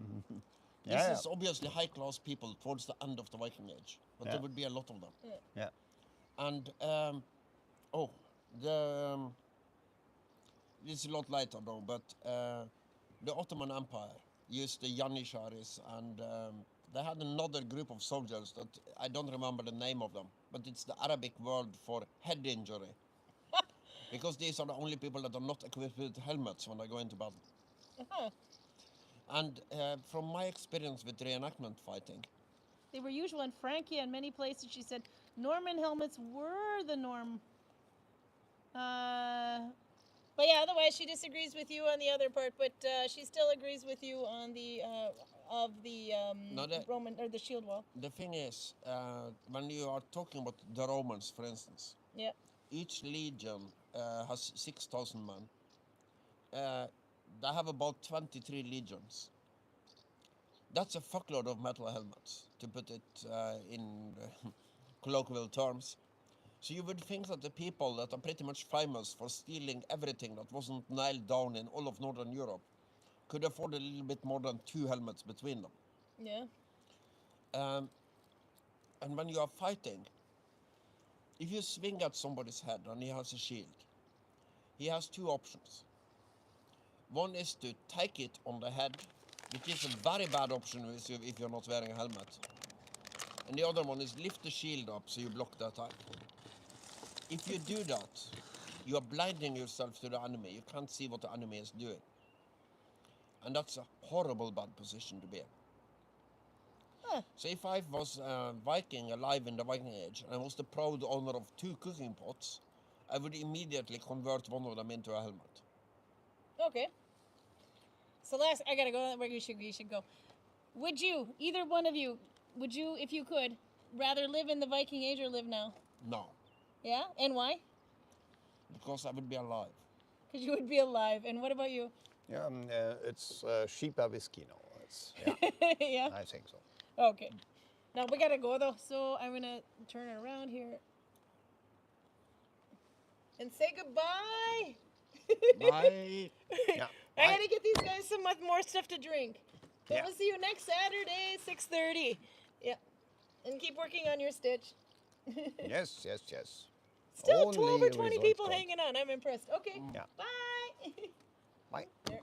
S5: Yeah.
S6: This is obviously high-class people towards the end of the Viking Age, but there
S5: Yeah.
S6: would be a lot of them.
S5: Yeah.
S6: And this is a lot later though, but the Ottoman Empire used the Janissaries, and they had another group of soldiers that I don't remember the name of them, but it's the Arabic word for head injury. Because these are the only people that are not equipped with helmets when they go into battle.
S1: Uh-huh.
S6: And from my experience with reenactment fighting,
S1: They were usual in Francia and many places. She said Norman helmets were the norm. But yeah, otherwise she disagrees with you on the other part. But she still agrees with you on the
S6: No,
S1: Roman or the shield wall.
S6: the thing is, when you are talking about the Romans, for instance,
S1: Yeah.
S6: each legion has 6,000 men. They have about 23 legions. That's a fuckload of metal helmets, to put it in colloquial terms. So you would think that the people that are pretty much famous for stealing everything that wasn't nailed down in all of Northern Europe could afford a little bit more than 2 helmets between them.
S1: Yeah.
S6: And when you are fighting, if you swing at somebody's head and he has a shield, he has 2 options. One is to take it on the head, which is a very bad option if you're not wearing a helmet. And the other one is lift the shield up so you block the attack. If you do that, you are blinding yourself to the enemy. You can't see what the enemy is doing. And that's a horrible bad position to be in. So if I was a Viking alive in the Viking Age and I was the proud owner of 2 cooking pots, I would immediately convert one of them into a helmet.
S1: Okay. So I gotta go where you should go. Would you, either one of you, would you, if you could, rather live in the Viking Age or live now?
S6: No,
S1: Yeah? And why?
S6: because I would be alive.
S1: Because you would be alive. And what about you?
S5: Yeah, it's cheaper whiskey now. It's, yeah,
S1: Yeah?
S5: I think so.
S1: Okay. Now we gotta go though, so I'm gonna turn it around here. And say goodbye!
S6: Bye.
S5: Yeah.
S1: I gotta get these guys some more stuff to drink. Then
S5: Yeah.
S1: we'll see you next Saturday, 6:30. Yeah. And keep working on your stitch.
S5: Yes, yes, yes.
S1: Still
S5: Only
S1: 12 or 20
S5: results
S1: people
S5: count.
S1: hanging on. I'm impressed. Okay.
S5: Yeah.
S1: Bye.
S5: Bye.
S1: There.